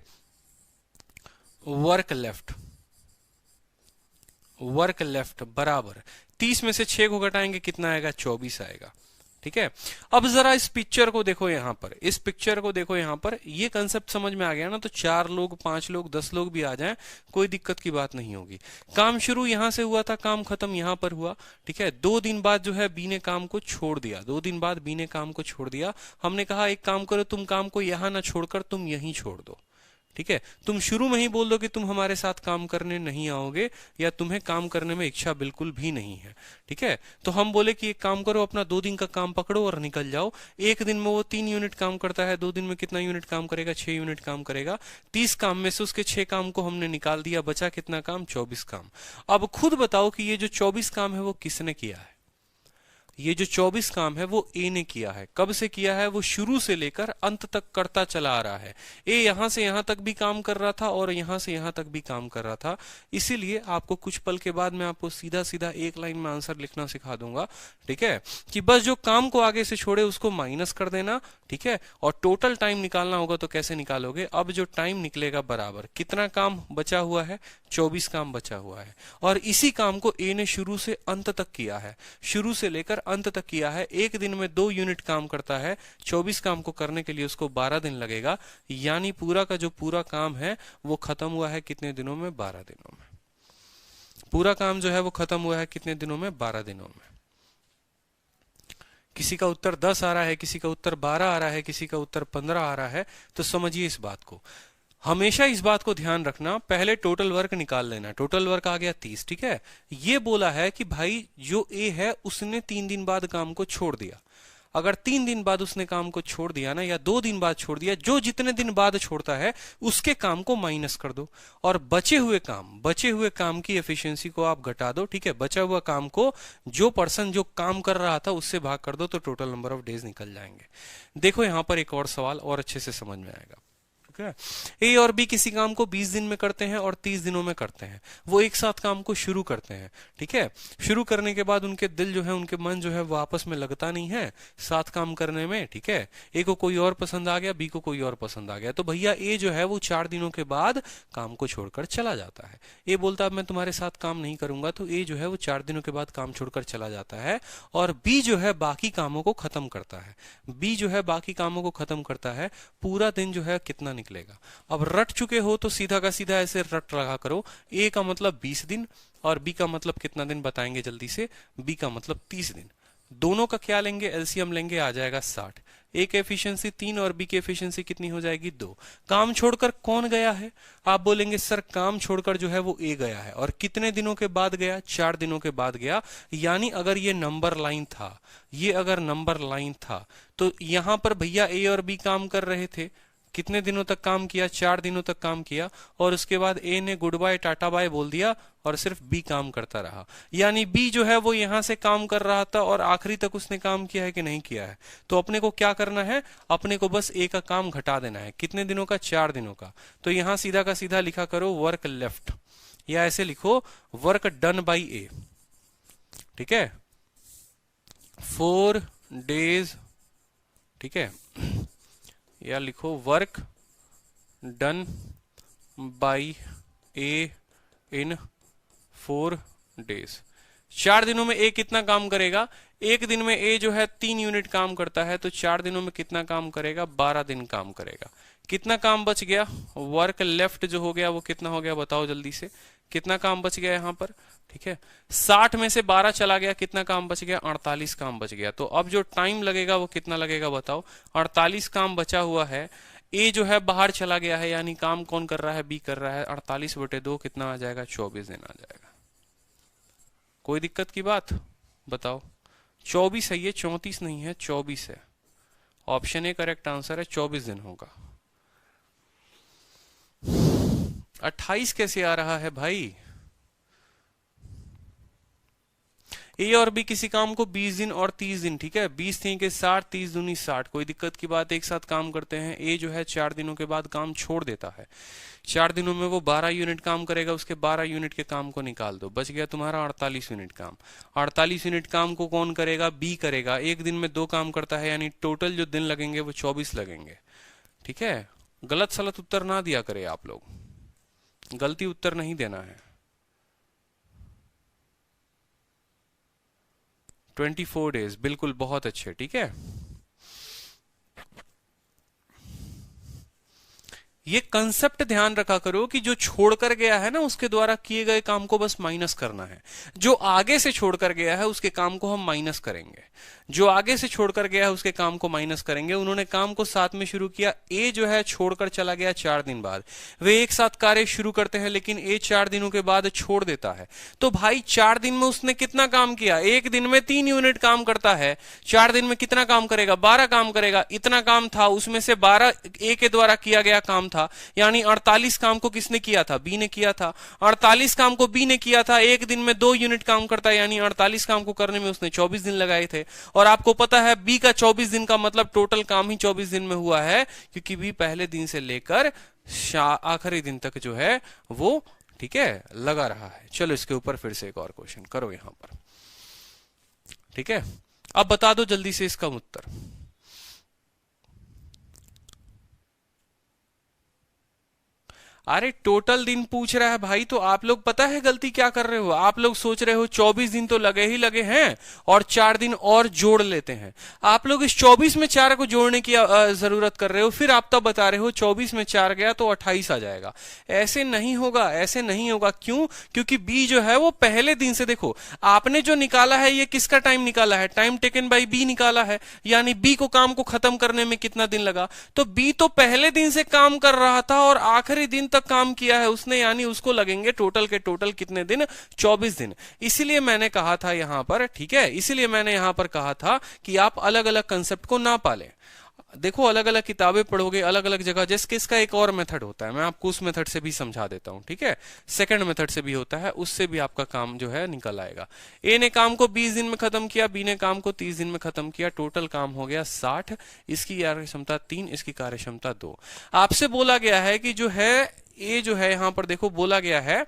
वर्क लेफ्ट, वर्क लेफ्ट बराबर 30 में से 6 को घटाएंगे कितना आएगा, 24 आएगा। ठीक है, अब जरा इस पिक्चर को देखो, यहां पर इस पिक्चर को देखो, यहां पर ये कंसेप्ट समझ में आ गया ना, तो 4 लोग 5 लोग 10 लोग भी आ जाएं, कोई दिक्कत की बात नहीं होगी। काम शुरू यहां से हुआ था, काम खत्म यहां पर हुआ। ठीक है, 2 दिन बाद जो है बी ने काम को छोड़ दिया, 2 दिन बाद बी ने काम को छोड़ दिया। हमने कहा एक काम करो, तुम काम को यहां ना छोड़कर तुम यहीं छोड़ दो। ठीक है, तुम शुरू में ही बोल दो कि तुम हमारे साथ काम करने नहीं आओगे, या तुम्हें काम करने में इच्छा बिल्कुल भी नहीं है। ठीक है, तो हम बोले कि एक काम करो, अपना 2 दिन का काम पकड़ो और निकल जाओ। एक दिन में वो 3 यूनिट काम करता है, 2 दिन में कितना यूनिट काम करेगा, 6 यूनिट काम करेगा। 30 काम में से उसके 6 काम को हमने निकाल दिया, बचा कितना काम, 24 काम। अब खुद बताओ कि ये जो 24 काम है वो किसने किया है। ये जो 24 काम है वो ए ने किया है। कब से किया है, वो शुरू से लेकर अंत तक करता चला आ रहा है। ए यहां से यहां तक भी काम कर रहा था और यहां से यहां तक भी काम कर रहा था। इसीलिए आपको कुछ पल के बाद मैं आपको सीधा सीधा एक लाइन में आंसर लिखना सिखा दूंगा। ठीक है, कि बस जो काम को आगे से छोड़े उसको माइनस कर देना। ठीक है, और टोटल टाइम निकालना होगा तो कैसे निकालोगे, अब जो टाइम निकलेगा बराबर कितना काम बचा हुआ है, 24 काम बचा हुआ है। और इसी काम को ए ने शुरू से अंत तक किया है, शुरू से लेकर अंत तक किया है। एक दिन में 2 यूनिट काम करता है, 24 काम को करने के लिए उसको 12 दिन लगेगा। यानी पूरा का जो पूरा काम है वो खत्म हुआ है कितने दिनों में, 12 दिनों में। पूरा काम जो है वो खत्म हुआ है कितने दिनों में, 12 दिनों में। किसी का उत्तर 10 आ रहा है, किसी का उत्तर 12 आ रहा है, किसी का उत्तर 15 आ रहा है। तो समझिए इस बात को, हमेशा इस बात को ध्यान रखना, पहले टोटल वर्क निकाल लेना। टोटल वर्क आ गया 30। ठीक है, ये बोला है कि भाई जो ए है उसने 3 दिन बाद काम को छोड़ दिया। अगर 3 दिन बाद उसने काम को छोड़ दिया ना, या 2 दिन बाद छोड़ दिया, जो जितने दिन बाद छोड़ता है उसके काम को माइनस कर दो, और बचे हुए काम की एफिशिएंसी को आप घटा दो। ठीक है, बचा हुआ काम को जो पर्सन जो काम कर रहा था उससे भाग कर दो, तो टोटल नंबर ऑफ डेज निकल जाएंगे। देखो यहां पर एक और सवाल और अच्छे से समझ में आएगा। ए और बी किसी काम को 20 दिन में करते हैं और 30 दिनों में करते हैं। वो एक साथ काम को शुरू करते हैं। ठीक है, शुरू करने के बाद उनके दिल जो है, उनके मन जो है वो आपस में लगता नहीं है साथ काम करने में। ठीक है, ए को कोई और पसंद आ गया, बी को कोई और पसंद आ गया, तो भैया ए जो है वो 4 दिनों के बाद काम को छोड़कर चला जाता है। ए बोलता है मैं तुम्हारे साथ काम नहीं करूंगा, तो ए जो है वो 4 दिनों के बाद काम छोड़कर चला जाता है, और बी जो है बाकी कामों को खत्म करता है। बी जो है बाकी कामों को खत्म करता है। पूरा दिन जो है कितना निकलेगा, अब रट चुके हो तो सीधा का सीधा ऐसे रट लगा करो। ए का मतलब 20 दिन और बी का मतलब कितना दिन बताएंगे जल्दी से, बी का मतलब 30 दिन। दोनों का क्या लेंगे, एलसीएम लेंगे, आ जाएगा 60। ए की एफिशिएंसी 3 और बी की एफिशिएंसी कितनी हो जाएगी, 2। काम छोड़कर कौन गया है, आप बोलेंगे सर काम छोड़कर जो है वो ए गया है, और कितने दिनों के बाद गया, 4 दिनों के बाद गया। यानी अगर ये नंबर लाइन था, ये अगर नंबर लाइन था, तो यहां पर भैया ए और बी काम कर रहे थे, कितने दिनों तक काम किया, 4 दिनों तक काम किया, और उसके बाद ए ने गुड बाय टाटा बाय बोल दिया और सिर्फ बी काम करता रहा। यानी बी जो है वो यहां से काम कर रहा था और आखिरी तक उसने काम किया है कि नहीं किया है। तो अपने को क्या करना है, अपने को बस ए का काम घटा देना है। कितने दिनों का, 4 दिनों का। तो यहां सीधा का सीधा लिखा करो वर्क लेफ्ट, या ऐसे लिखो वर्क डन बाई ए। ठीक है, 4 days। ठीक है, या लिखो work done by A in 4 days। 4 दिनों में ए कितना काम करेगा, एक दिन में ए जो है 3 यूनिट काम करता है, तो 4 दिनों में कितना काम करेगा, 12 दिन काम करेगा। कितना काम बच गया, वर्क लेफ्ट जो हो गया वो कितना हो गया, बताओ जल्दी से, कितना काम बच गया यहाँ पर, ठीक है। 60 में से 12 चला गया, कितना काम बच गया, 48 काम बच गया। तो अब जो टाइम लगेगा वो कितना लगेगा बताओ, 48 काम बचा हुआ है। ए जो है बाहर चला गया है, यानी काम कौन कर रहा है, बी कर रहा है। 48/2 कितना आ जाएगा, 24 दिन आ जाएगा। कोई दिक्कत की बात बताओ। 24 है ये, 34 नहीं है, 24 है। ऑप्शन ए करेक्ट आंसर है, 24 दिन होगा। 28 कैसे आ रहा है भाई। ए और बी किसी काम को 20 दिन और 30 दिन, ठीक है, 20 3 के 60, 30 दूनी 60, कोई दिक्कत की बात, एक साथ काम करते हैं। ए जो है 4 दिनों के बाद काम छोड़ देता है। 4 दिनों में वो 12 यूनिट काम करेगा, उसके 12 यूनिट के काम को निकाल दो, बच गया तुम्हारा 48 यूनिट काम। 48 यूनिट काम को कौन करेगा, बी करेगा। एक दिन में 2 काम करता है, यानी टोटल जो दिन लगेंगे वो 24 लगेंगे, ठीक है। गलत सलत उत्तर ना दिया करे आप लोग, गलती उत्तर नहीं देना है। 24 डेज, बिल्कुल, बहुत अच्छे, ठीक है। ये कंसेप्ट ध्यान रखा करो कि जो छोड़कर गया है ना उसके द्वारा किए गए काम को बस माइनस करना है। जो आगे से छोड़कर गया है उसके काम को हम माइनस करेंगे। जो आगे से छोड़कर गया है उसके काम को माइनस करेंगे। उन्होंने काम को 7 में शुरू किया, ए जो है छोड़कर चला गया 4 दिन बाद। वे एक साथ कार्य शुरू करते हैं, लेकिन ए 4 दिनों के बाद छोड़ देता है। तो भाई 4 दिन में उसने कितना काम किया, एक दिन में 3 यूनिट काम करता है, 4 दिन में कितना काम करेगा, 12 काम करेगा। इतना काम था, उसमें से 12 ए के द्वारा किया गया काम था, यानी 48 काम को किसने किया था, बी ने किया था। 48 काम को बी ने किया था, एक दिन में 2 यूनिट काम करता है, यानी 48 काम को करने में उसने 24 दिन लगाए थे। और आपको पता है बी का 24 दिन का मतलब टोटल काम ही 24 दिन में हुआ है, क्योंकि बी पहले दिन से लेकर आखिरी दिन तक जो है वो, ठीक है, लगा रहा है। चलो इसके ऊपर फिर से एक और क्वेश्चन करो यहां पर, ठीक है। अब बता दो जल्दी से इसका उत्तर। अरे टोटल दिन पूछ रहा है भाई, तो आप लोग पता है गलती क्या कर रहे हो। आप लोग सोच रहे हो 24 दिन तो लगे ही लगे हैं और 4 दिन और जोड़ लेते हैं। आप लोग इस 24 में 4 को जोड़ने की जरूरत कर रहे हो, फिर आप तब बता रहे हो 24 में 4 गया तो 28 आ जाएगा। ऐसे नहीं होगा, ऐसे नहीं होगा। क्यों? क्योंकि बी जो है वो पहले दिन से, देखो आपने जो निकाला है ये किसका टाइम निकाला है, टाइम टेकन बाई बी निकाला है, यानी बी को काम को खत्म करने में कितना दिन लगा। तो बी तो पहले दिन से काम कर रहा था और आखिरी दिन तक काम किया है उसने, यानी उसको लगेंगे टोटल के टोटल कितने दिन, 24 दिन। इसीलिए मैंने कहा था यहां पर, ठीक है, इसीलिए मैंने यहां पर कहा था कि आप अलग अलग कंसेप्ट को ना पालें। देखो अलग अलग किताबें पढ़ोगे अलग अलग जगह, जैसे इसका एक और मेथड होता है, मैं आपको उस मेथड से भी समझा देता हूं, ठीक है। सेकंड मेथड से भी होता है, उससे भी आपका काम जो है निकल आएगा। ए ने काम को 20 दिन में खत्म किया, बी ने काम को 30 दिन में खत्म किया, टोटल काम हो गया 60। इसकी कार्य क्षमता 3, इसकी कार्य क्षमता 2। आपसे बोला गया है कि जो है ए जो है यहां पर देखो बोला गया है,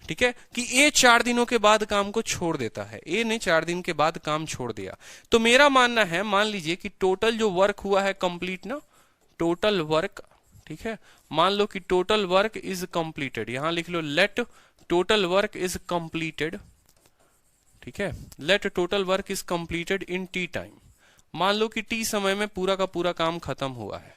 ठीक है, कि ए 4 दिनों के बाद काम को छोड़ देता है। ए ने 4 दिन के बाद काम छोड़ दिया। तो मेरा मानना है, मान लीजिए कि टोटल जो वर्क हुआ है कंप्लीट ना, टोटल वर्क, ठीक है, मान लो कि टोटल वर्क इज कंप्लीटेड, यहां लिख लो let total work is completed, ठीक है, let total work is completed in T time. मान लो कि टी समय में पूरा का पूरा काम खत्म हुआ है,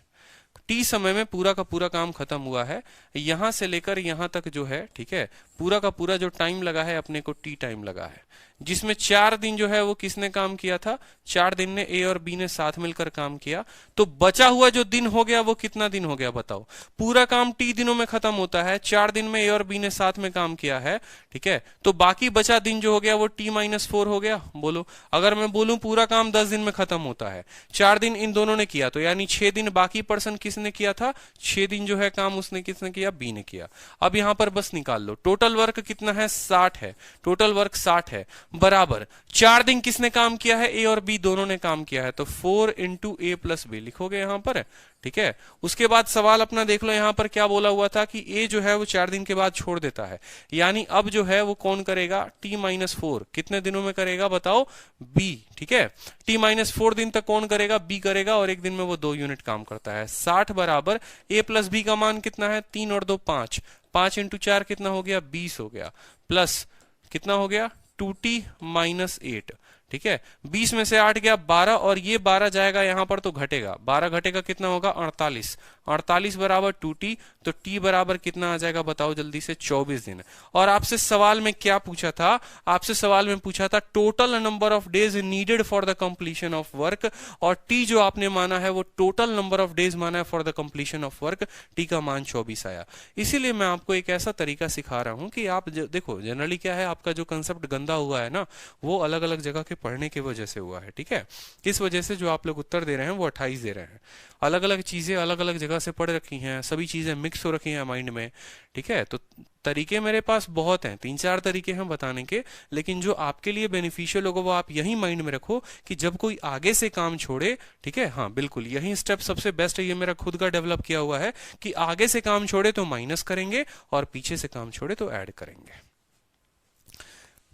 टी समय में पूरा का पूरा काम खत्म हुआ है, यहां से लेकर यहां तक जो है, ठीक है, पूरा का पूरा जो टाइम लगा है अपने को टी टाइम लगा है, जिसमें 4 दिन जो है वो किसने काम किया था, 4 दिन ने ए और बी ने साथ मिलकर काम किया। तो बचा हुआ जो दिन हो गया वो कितना दिन हो गया बताओ। पूरा काम टी दिनों में खत्म होता है, 4 दिन में ए और बी ने साथ में काम किया है, ठीक है, तो बाकी बचा दिन जो हो गया वो t-4 हो गया। बोलो अगर मैं बोलूं पूरा काम 10 दिन में खत्म होता है, 4 दिन इन दोनों ने किया, तो यानी 6 दिन बाकी पर्सन किसने किया था, 6 दिन जो है काम उसने किसने किया, बी ने किया। अब यहां पर बस निकाल लो टोटल वर्क कितना है, 60 है, टोटल वर्क 60 है, बराबर 4 दिन किसने काम किया है, ए और बी दोनों ने काम किया है, तो 4 इंटू ए प्लस बी लिखोगे यहां पर, ठीक है। उसके बाद सवाल अपना देख लो, यहां पर क्या बोला हुआ था कि ए जो है वो 4 दिन के बाद छोड़ देता है, यानी अब जो है वो कौन करेगा, t-4 कितने दिनों में करेगा बताओ, बी, ठीक है, t-4 दिन तक कौन करेगा, बी करेगा, और एक दिन में वो 2 यूनिट काम करता है। 60 बराबर ए प्लस बी का मान कितना है, 3 और 2 5, 5 इंटू 4 कितना हो गया, 20 हो गया, प्लस कितना हो गया 2t माइनस 8, ठीक है। 20 में से 8 गया 12 और ये 12 जाएगा यहां पर तो घटेगा, 12 घटेगा कितना होगा 48, 48 बराबर 2t, तो t बराबर कितना आ जाएगा बताओ जल्दी से 24 दिन। और आपसे सवाल में क्या पूछा था, आपसे सवाल में पूछा था total number of days needed for the completion of work, और t जो आपने माना है वो टोटल नंबर ऑफ डेज माना है for the completion of work, t का मान 24 आया। इसीलिए मैं आपको एक ऐसा तरीका सिखा रहा हूं कि आप देखो जनरली क्या है, आपका जो कंसेप्ट गंदा हुआ है ना वो अलग अलग जगह के पढ़ने की वजह से हुआ है, ठीक है। इस वजह से जो आप लोग उत्तर दे रहे हैं वो 28 दे रहे हैं, अलग अलग चीजें अलग अलग जगह से पढ़ रखी हैं, सभी चीजें मिक्स हो रखी हैं माइंड में, ठीक है। तो तरीके मेरे पास बहुत हैं, 3-4 तरीके हैं बताने के, लेकिन जो आपके लिए बेनिफिशियल होगा वो आप यही माइंड में रखो कि जब कोई आगे से काम छोड़े, ठीक है, हाँ बिल्कुल यही स्टेप सबसे बेस्ट है, ये मेरा खुद का डेवलप किया हुआ है कि आगे से काम छोड़े तो माइनस करेंगे और पीछे से काम छोड़े तो ऐड करेंगे,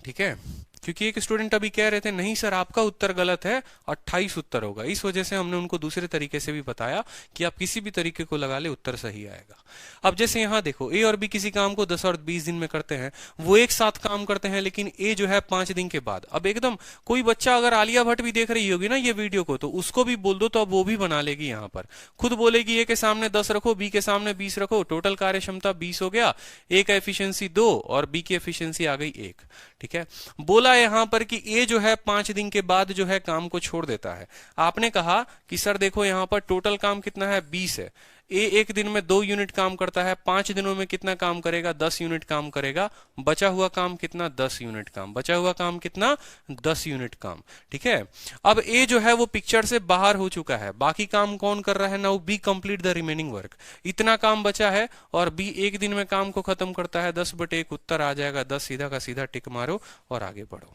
ठीक है। क्योंकि एक स्टूडेंट अभी कह रहे थे नहीं सर आपका उत्तर गलत है, 28 उत्तर होगा, इस वजह से हमने उनको दूसरे तरीके से भी बताया कि आप किसी भी तरीके को लगा ले उत्तर सही आएगा। अब जैसे यहाँ देखो ए और बी किसी काम को 10 और 20 दिन में करते हैं, वो एक साथ काम करते हैं, लेकिन ए जो है 5 दिन के बाद। अब एकदम कोई बच्चा अगर आलिया भट्ट भी देख रही होगी ना ये वीडियो को, तो उसको भी बोल दो तो अब वो भी बना लेगी, यहाँ पर खुद बोलेगी ए के सामने 10 रखो, बी के सामने 20 रखो, टोटल कार्य क्षमता 20 हो गया, ए का एफिशिएंसी 2 और बी की एफिशिएंसी आ गई 1, ठीक है। बोला यहां पर कि ए जो है 5 दिन के बाद जो है काम को छोड़ देता है। आपने कहा कि सर देखो यहां पर टोटल काम कितना है 20 है, ए एक दिन में 2 यूनिट काम करता है, 5 दिनों में कितना काम करेगा 10 यूनिट काम करेगा, बचा हुआ काम कितना 10 यूनिट काम, बचा हुआ काम कितना 10 यूनिट काम, ठीक है। अब ए जो है वो पिक्चर से बाहर हो चुका है, बाकी काम कौन कर रहा है, now B complete the remaining work, इतना काम बचा है और बी एक दिन में काम को खत्म करता है, 10/1 उत्तर आ जाएगा 10, सीधा का सीधा टिक मारो और आगे बढ़ो।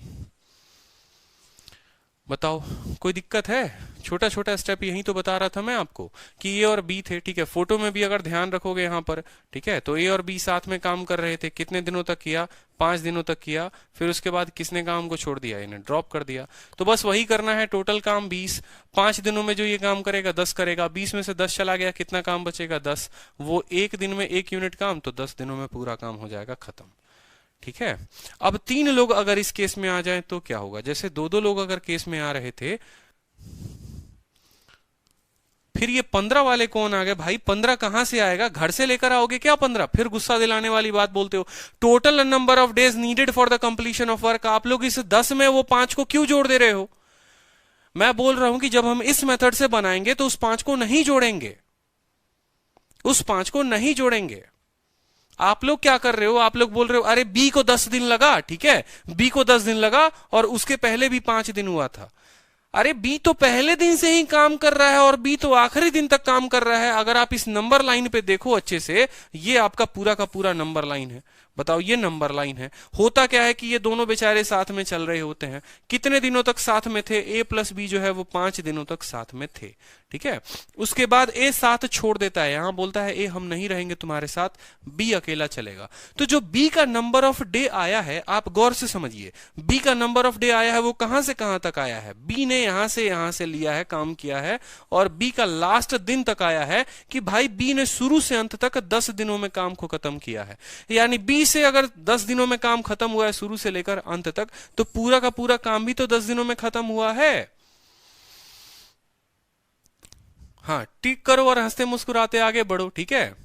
बताओ कोई दिक्कत है, छोटा छोटा स्टेप यही तो बता रहा था मैं आपको कि ए और बी थे, ठीक है। फोटो में भी अगर ध्यान रखोगे यहाँ पर, ठीक है, तो ए और बी साथ में काम कर रहे थे, कितने दिनों तक किया 5 दिनों तक किया, फिर उसके बाद किसने काम को छोड़ दिया, इन्हें ड्रॉप कर दिया। तो बस वही करना है, टोटल काम 20, 5 दिनों में जो ये काम करेगा 10 करेगा, 20 में से 10 चला गया, कितना काम बचेगा 10, वो एक दिन में 1 यूनिट काम, तो 10 दिनों में पूरा काम हो जाएगा खत्म, ठीक है। अब 3 लोग अगर इस केस में आ जाएं तो क्या होगा, जैसे 2-2 लोग अगर केस में आ रहे थे, फिर ये 15 वाले कौन आ गए भाई, 15 कहां से आएगा, घर से लेकर आओगे क्या 15, फिर गुस्सा दिलाने वाली बात बोलते हो। Total number of days needed for the completion of work, आप लोग इस 10 में वो 5 को क्यों जोड़ दे रहे हो। मैं बोल रहा हूं कि जब हम इस मेथड से बनाएंगे तो उस 5 को नहीं जोड़ेंगे, उस 5 को नहीं जोड़ेंगे। आप लोग क्या कर रहे हो, आप लोग बोल रहे हो अरे बी को 10 दिन लगा, ठीक है, बी को 10 दिन लगा और उसके पहले भी 5 दिन हुआ था। अरे बी तो पहले दिन से ही काम कर रहा है और बी तो आखिरी दिन तक काम कर रहा है। अगर आप इस नंबर लाइन पे देखो अच्छे से, ये आपका पूरा का पूरा नंबर लाइन है। बताओ ये नंबर लाइन है। होता क्या है कि ये दोनों बेचारे साथ में चल रहे होते हैं। कितने दिनों तक साथ में थे, ए प्लस बी जो है वो 5 दिनों तक साथ में थे, ठीक है। उसके बाद ए साथ छोड़ देता है, यहां बोलता है ए हम नहीं रहेंगे तुम्हारे साथ, बी अकेला चलेगा। तो जो बी का नंबर ऑफ डे आया है, आप गौर से समझिए, बी का नंबर ऑफ डे आया है वो कहां से कहां तक आया है, बी ने यहां से लिया है, काम किया है, और बी का लास्ट दिन तक आया है कि भाई बी ने शुरू से अंत तक 10 दिनों में काम को खत्म किया है। यानी बी से अगर 10 दिनों में काम खत्म हुआ है शुरू से लेकर अंत तक, तो पूरा का पूरा काम भी तो 10 दिनों में खत्म हुआ है। हाँ, टिक करो और हंसते मुस्कुराते आगे बढ़ो, ठीक है।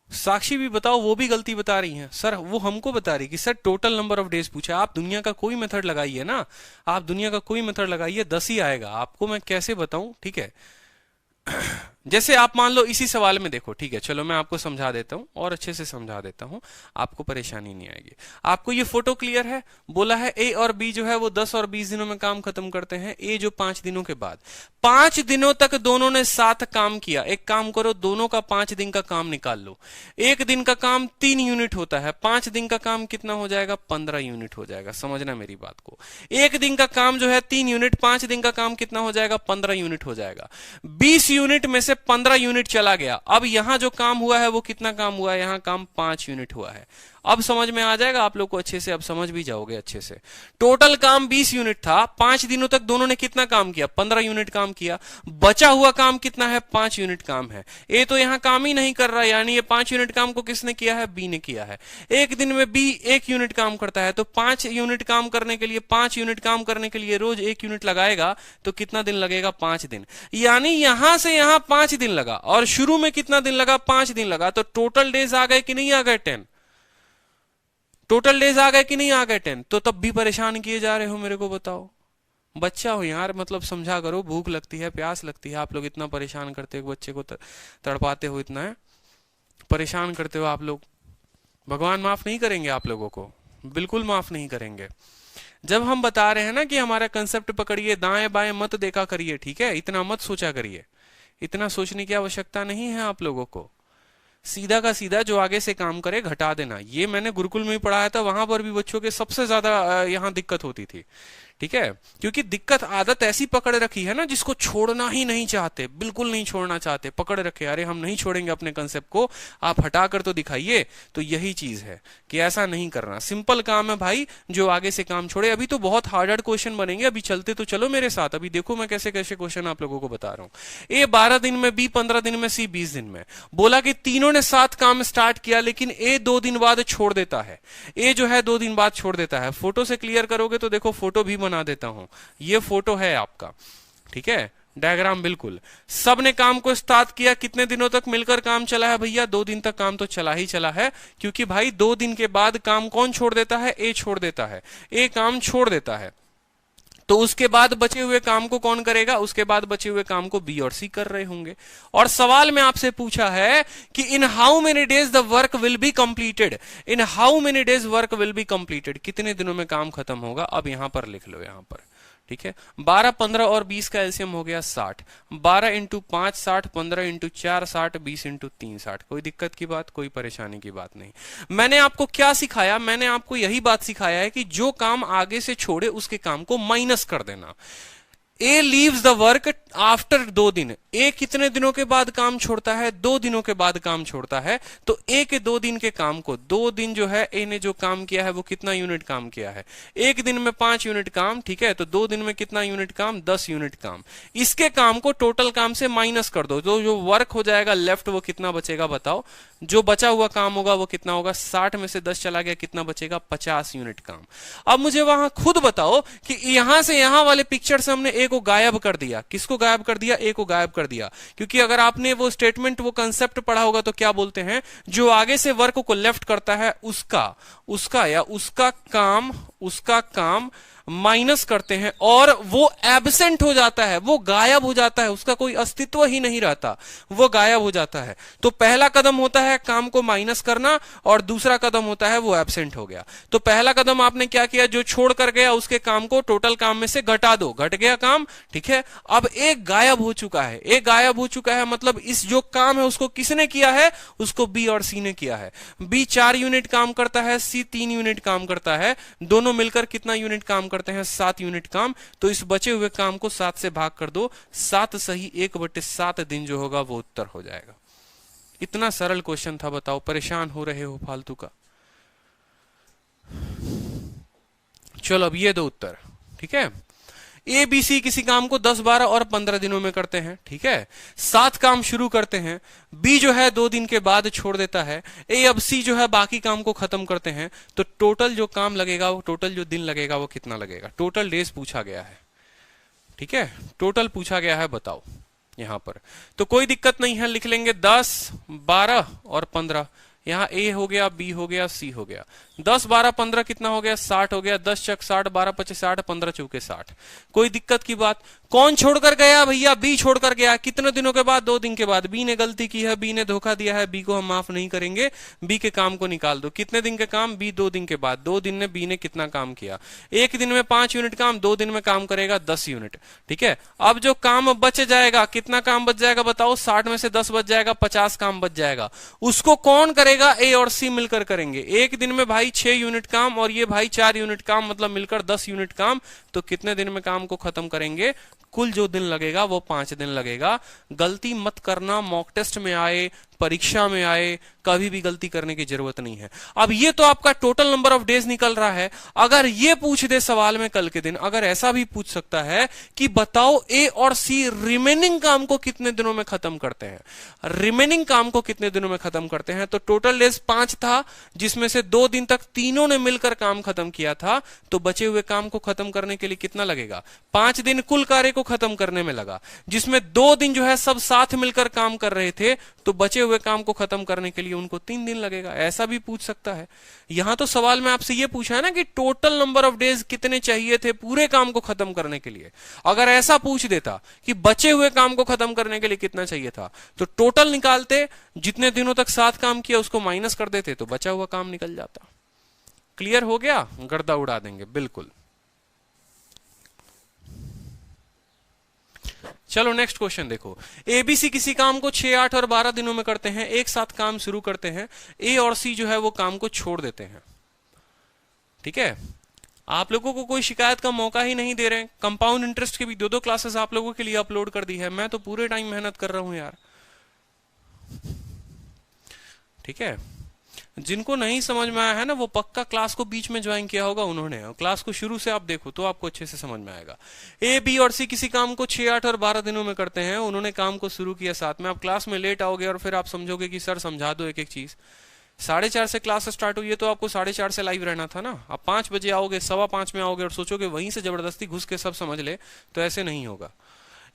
साक्षी भी बताओ, वो भी गलती बता रही हैं सर, वो हमको बता रही कि sir total number of days पूछा। आप दुनिया का कोई मेथड लगाइए ना, आप दुनिया का कोई मेथड लगाइए, 10 ही आएगा। आपको मैं कैसे बताऊं, ठीक है। जैसे आप मान लो इसी सवाल में देखो, ठीक है, चलो मैं आपको समझा देता हूं और अच्छे से समझा देता हूं, आपको परेशानी नहीं आएगी। आपको ये फोटो क्लियर है। बोला है ए और बी जो है वो 10 और 20 दिनों में काम खत्म करते हैं। ए जो 5 दिनों के बाद, 5 दिनों तक दोनों ने साथ काम किया। एक काम करो, दोनों का 5 दिन का काम निकाल लो। एक दिन का काम 3 यूनिट होता है, 5 दिन का काम कितना हो जाएगा, 15 यूनिट हो जाएगा। समझना मेरी बात को, एक दिन का काम जो है 3 यूनिट, 5 दिन का काम कितना हो जाएगा, 15 यूनिट हो जाएगा। 20 यूनिट में से 15 यूनिट चला गया। अब यहां जो काम हुआ है वो कितना काम हुआ है, यहां काम 5 यूनिट हुआ है। अब समझ में आ जाएगा आप लोग को अच्छे से, अब समझ भी जाओगे अच्छे से। टोटल काम 20 यूनिट था, 5 दिनों तक दोनों ने कितना काम किया, 15 यूनिट काम किया। बचा हुआ काम कितना है, 5 यूनिट काम है। ए तो यहां काम ही नहीं कर रहा, यानी ये 5 यूनिट काम को किसने किया है, बी ने किया है। एक दिन में बी 1 यूनिट काम करता है, तो 5 यूनिट काम करने के लिए, 5 यूनिट काम करने के लिए रोज 1 यूनिट लगाएगा, तो कितना दिन लगेगा, 5 दिन। यानी यहां से यहां 5 दिन लगा, और शुरू में कितना दिन लगा, 5 दिन लगा। तो टोटल डेज आ गए कि नहीं आ गए, 10। टोटल डेज आ गए कि नहीं आ गए, 10। तो तब भी परेशान किए जा रहे हो, मेरे को बताओ। बच्चा हो यार, मतलब समझा करो, भूख लगती है, प्यास लगती है, आप लोग इतना परेशान करते हो, बच्चे को तड़पाते हो, इतना है परेशान करते हो आप लोग। भगवान माफ नहीं करेंगे आप लोगों को, बिल्कुल माफ नहीं करेंगे। जब हम बता रहे हैं ना कि हमारा कंसेप्ट पकड़िए, दाएं बाएं मत देखा करिए, ठीक है, इतना मत सोचा करिए, इतना सोचने की आवश्यकता नहीं है आप लोगों को। सीधा का सीधा जो आगे से काम करे घटा देना। ये मैंने गुरुकुल में ही पढ़ाया था, वहां पर भी बच्चों के सबसे ज्यादा यहाँ दिक्कत होती थी, ठीक है, क्योंकि दिक्कत आदत ऐसी पकड़ रखी है ना, जिसको छोड़ना ही नहीं चाहते, बिल्कुल नहीं छोड़ना चाहते, पकड़ रखे, अरे हम नहीं छोड़ेंगे अपने कंसेप्ट को, आप हटा कर तो दिखाइए। तो यही चीज है कि ऐसा नहीं करना। सिंपल काम है भाई, जो आगे से काम छोड़े। अभी तो बहुत हार्ड क्वेश्चन बनेंगे, अभी चलते तो चलो मेरे साथ, अभी देखो मैं कैसे कैसे क्वेश्चन आप लोगों को बता रहा हूं। ए 12 दिन में, बी 15 दिन में, सी 20 दिन में। बोला कि तीनों ने साथ काम स्टार्ट किया, लेकिन ए 2 दिन बाद छोड़ देता है। ए जो है 2 दिन बाद छोड़ देता है। फोटो से क्लियर करोगे तो देखो, फोटो भी बना देता हूं, ये फोटो है आपका, ठीक है, डायग्राम बिल्कुल। सब ने काम को स्टार्ट किया, कितने दिनों तक मिलकर काम चला है भैया, 2 दिन तक काम तो चला ही चला है, क्योंकि भाई 2 दिन के बाद काम कौन छोड़ देता है, ए छोड़ देता है, ए काम छोड़ देता है। तो उसके बाद बचे हुए काम को कौन करेगा, उसके बाद बचे हुए काम को बी और सी कर रहे होंगे। और सवाल में आपसे पूछा है कि in how many days the work will be completed, in how many days work will be completed, कितने दिनों में काम खत्म होगा। अब यहां पर लिख लो, यहां पर, ठीक है। 12, 15 और 20 का एलसीएम हो गया 60। 12 इंटू 5 60, 15 इंटू 4 60, 20 इंटू 3 60। कोई दिक्कत की बात, कोई परेशानी की बात नहीं। मैंने आपको क्या सिखाया, मैंने आपको यही बात सिखाया है कि जो काम आगे से छोड़े उसके काम को माइनस कर देना। ए लीव्स द वर्क आफ्टर 2 दिन। ए कितने दिनों के बाद काम छोड़ता है, 2 दिनों के बाद काम छोड़ता है। तो ए के 2 दिन के काम को, 2 दिन जो है ए ने जो काम किया है वो कितना यूनिट काम किया है, एक दिन में 5 यूनिट काम, ठीक है। तो 2 दिन में कितना यूनिट काम, 10 यूनिट काम। इसके काम को टोटल काम से माइनस कर दो, जो वर्क हो जाएगा लेफ्ट, वो कितना बचेगा बताओ। जो बचा हुआ काम होगा वो कितना होगा, 60 में से 10 चला गया, कितना बचेगा, 50 यूनिट काम। अब मुझे वहां खुद बताओ कि यहां से यहां वाले पिक्चर से हमने ए को गायब कर दिया। किसको गायब कर दिया, ए को गायब कर दिया। क्योंकि अगर आपने वो स्टेटमेंट, वो कंसेप्ट पढ़ा होगा तो क्या बोलते हैं, जो आगे से वर्क को लेफ्ट करता है उसका काम माइनस करते हैं, और वो एब्सेंट हो जाता है, वो गायब हो जाता है, उसका कोई अस्तित्व ही नहीं रहता, वो गायब हो जाता है। तो पहला कदम होता है काम को माइनस करना, और दूसरा कदम होता है वो एब्सेंट हो गया। तो पहला कदम आपने क्या किया, जो छोड़ कर गया उसके काम को टोटल काम में से घटा दो, घट गया काम, ठीक है। अब एक गायब हो चुका है, एक गायब हो चुका है, मतलब इस जो काम है उसको किसने किया है, उसको बी और सी ने किया है। बी 4 यूनिट काम करता है, सी 3 यूनिट काम करता है, दोनों मिलकर कितना यूनिट काम करते हैं, 7 यूनिट काम। तो इस बचे हुए काम को 7 से भाग कर दो, 7 सही 1/7 दिन जो होगा वो उत्तर हो जाएगा। इतना सरल क्वेश्चन था, बताओ परेशान हो रहे हो फालतू का। चलो अब ये दो उत्तर, ठीक है। ए बी सी किसी काम को 10, 12 और 15 दिनों में करते हैं, ठीक है। 7 काम शुरू करते हैं, बी जो है 2 दिन के बाद छोड़ देता है, ए अब सी जो है बाकी काम को खत्म करते हैं। तो टोटल जो काम लगेगा, वो टोटल जो दिन लगेगा वो कितना लगेगा, टोटल डेज पूछा गया है, ठीक है, टोटल पूछा गया है, बताओ यहां पर। तो कोई दिक्कत नहीं है, लिख लेंगे 10, 12 और 15। यहां ए हो गया, बी हो गया, सी हो गया। 10, 12, 15 कितना हो गया, 60 हो गया। 10 चक 60, 12 पचे 60, 15 चौके 60। कोई दिक्कत की बात। कौन छोड़कर गया भैया, बी छोड़कर गया। कितने दिनों के बाद, 2 दिन के बाद। बी ने गलती की है, बी ने धोखा दिया है, बी को हम माफ नहीं करेंगे। बी के काम को निकाल दो। कितने दिन के काम, बी 2 दिन के बाद। 2 दिन में बी ने कितना काम किया, एक दिन में 5 यूनिट काम, 2 दिन में काम करेगा 10 यूनिट, ठीक है। अब जो काम बच जाएगा, कितना काम बच जाएगा बताओ, 60 में से 10 बच जाएगा, 50 काम बच जाएगा। उसको कौन करेगा, ए और सी मिलकर करेंगे। एक दिन में भाई 6 यूनिट काम, और ये भाई 4 यूनिट काम, मतलब मिलकर 10 यूनिट काम। तो कितने दिन में काम को खत्म करेंगे, कुल जो दिन लगेगा वो 5 दिन लगेगा। गलती मत करना, मॉक टेस्ट में आए, परीक्षा में आए, कभी भी गलती करने की जरूरत नहीं है। अब ये तो आपका टोटल नंबर ऑफ डेज निकल रहा है। अगर ये पूछ दे सवाल में कल के दिन, अगर ऐसा भी पूछ सकता है कि बताओ ए और सी रिमेनिंग काम को कितने दिनों में खत्म करते हैं, रिमेनिंग काम को कितने दिनों में खत्म करते हैं, तो टोटल डेज 5 था, जिसमें से 2 दिन तक तीनों ने मिलकर काम खत्म किया था, तो बचे हुए काम को खत्म करने के लिए कितना लगेगा? 5 दिन कुल कार्य को खत्म करने में लगा, जिसमें 2 दिन जो है सब साथ मिलकर काम कर रहे थे, तो बचे हुए काम को खत्म करने के लिए उनको 3 दिन लगेगा। ऐसा भी पूछ सकता है। यहां तो सवाल में आपसे यह पूछा है ना कि टोटल नंबर ऑफ डेज कितने चाहिए थे पूरे काम को खत्म करने के लिए। अगर ऐसा पूछ देता कि बचे हुए काम को खत्म करने के लिए कितना चाहिए था, तो टोटल निकालते, जितने दिनों तक साथ काम किया उसको माइनस कर देते, तो बचा हुआ काम निकल जाता। क्लियर हो गया? गर्दा उड़ा देंगे बिल्कुल। चलो नेक्स्ट क्वेश्चन देखो। एबीसी किसी काम को 6, 8 और 12 दिनों में करते हैं, एक साथ काम शुरू करते हैं। ए और सी जो है वो काम को छोड़ देते हैं। ठीक है, आप लोगों को कोई शिकायत का मौका ही नहीं दे रहे हैं। कंपाउंड इंटरेस्ट की भी 2-2 क्लासेस आप लोगों के लिए अपलोड कर दी है। मैं तो पूरे टाइम मेहनत कर रहा हूं यार। ठीक है, जिनको नहीं समझ में आया है ना, वो पक्का क्लास को बीच में ज्वाइन किया होगा उन्होंने। क्लास को शुरू से आप देखो तो आपको अच्छे से समझ में आएगा। ए, बी और सी किसी काम को 6, 8 और 12 दिनों में करते हैं। उन्होंने काम को शुरू किया साथ में। आप क्लास में लेट आओगे और फिर आप समझोगे कि सर समझा दो एक एक चीज। 4:30 से क्लास स्टार्ट हुई है, तो आपको 4:30 से लाइव रहना था ना। आप 5 बजे आओगे, 5:15 में आओगे और सोचोगे वहीं से जबरदस्ती घुस के सब समझ ले, तो ऐसे नहीं होगा।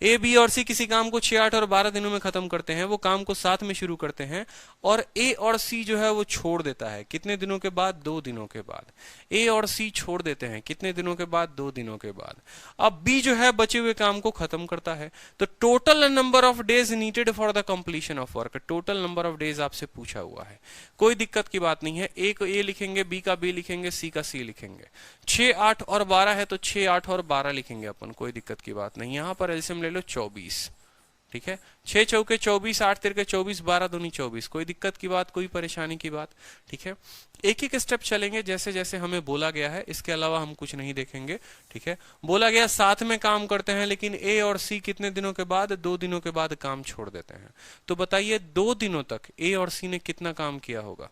ए, बी और सी किसी काम को 6, 8 और 12 दिनों में खत्म करते हैं। वो काम को साथ में शुरू करते हैं, और ए और सी जो है वो छोड़ देता है। कितने दिनों के बाद? 2 दिनों के बाद। ए और सी छोड़ देते हैं कितने दिनों के बाद? 2 दिनों के बाद। अब बी जो है बचे हुए काम को खत्म करता है। तो total number of days needed for the completion of work, total number of days आपसे पूछा हुआ है। कोई दिक्कत की बात नहीं है। ए को ए लिखेंगे, बी का बी लिखेंगे, सी का सी लिखेंगे। 6, 8 और 12 है तो 6, 8 और 12 लिखेंगे अपन, कोई दिक्कत की बात नहीं। यहां पर एलसीएम ले लो 24। ठीक है, 6 चौके 24, 8 तिरके 24, 12 दूनी 24। कोई दिक्कत की बात, कोई परेशानी की बात? ठीक है, एक एक स्टेप चलेंगे जैसे जैसे हमें बोला गया है, इसके अलावा हम कुछ नहीं देखेंगे। ठीक है, बोला गया साथ में काम करते हैं, लेकिन ए और सी कितने दिनों के बाद? 2 दिनों के बाद काम छोड़ देते हैं। तो बताइए 2 दिनों तक ए और सी ने कितना काम किया होगा?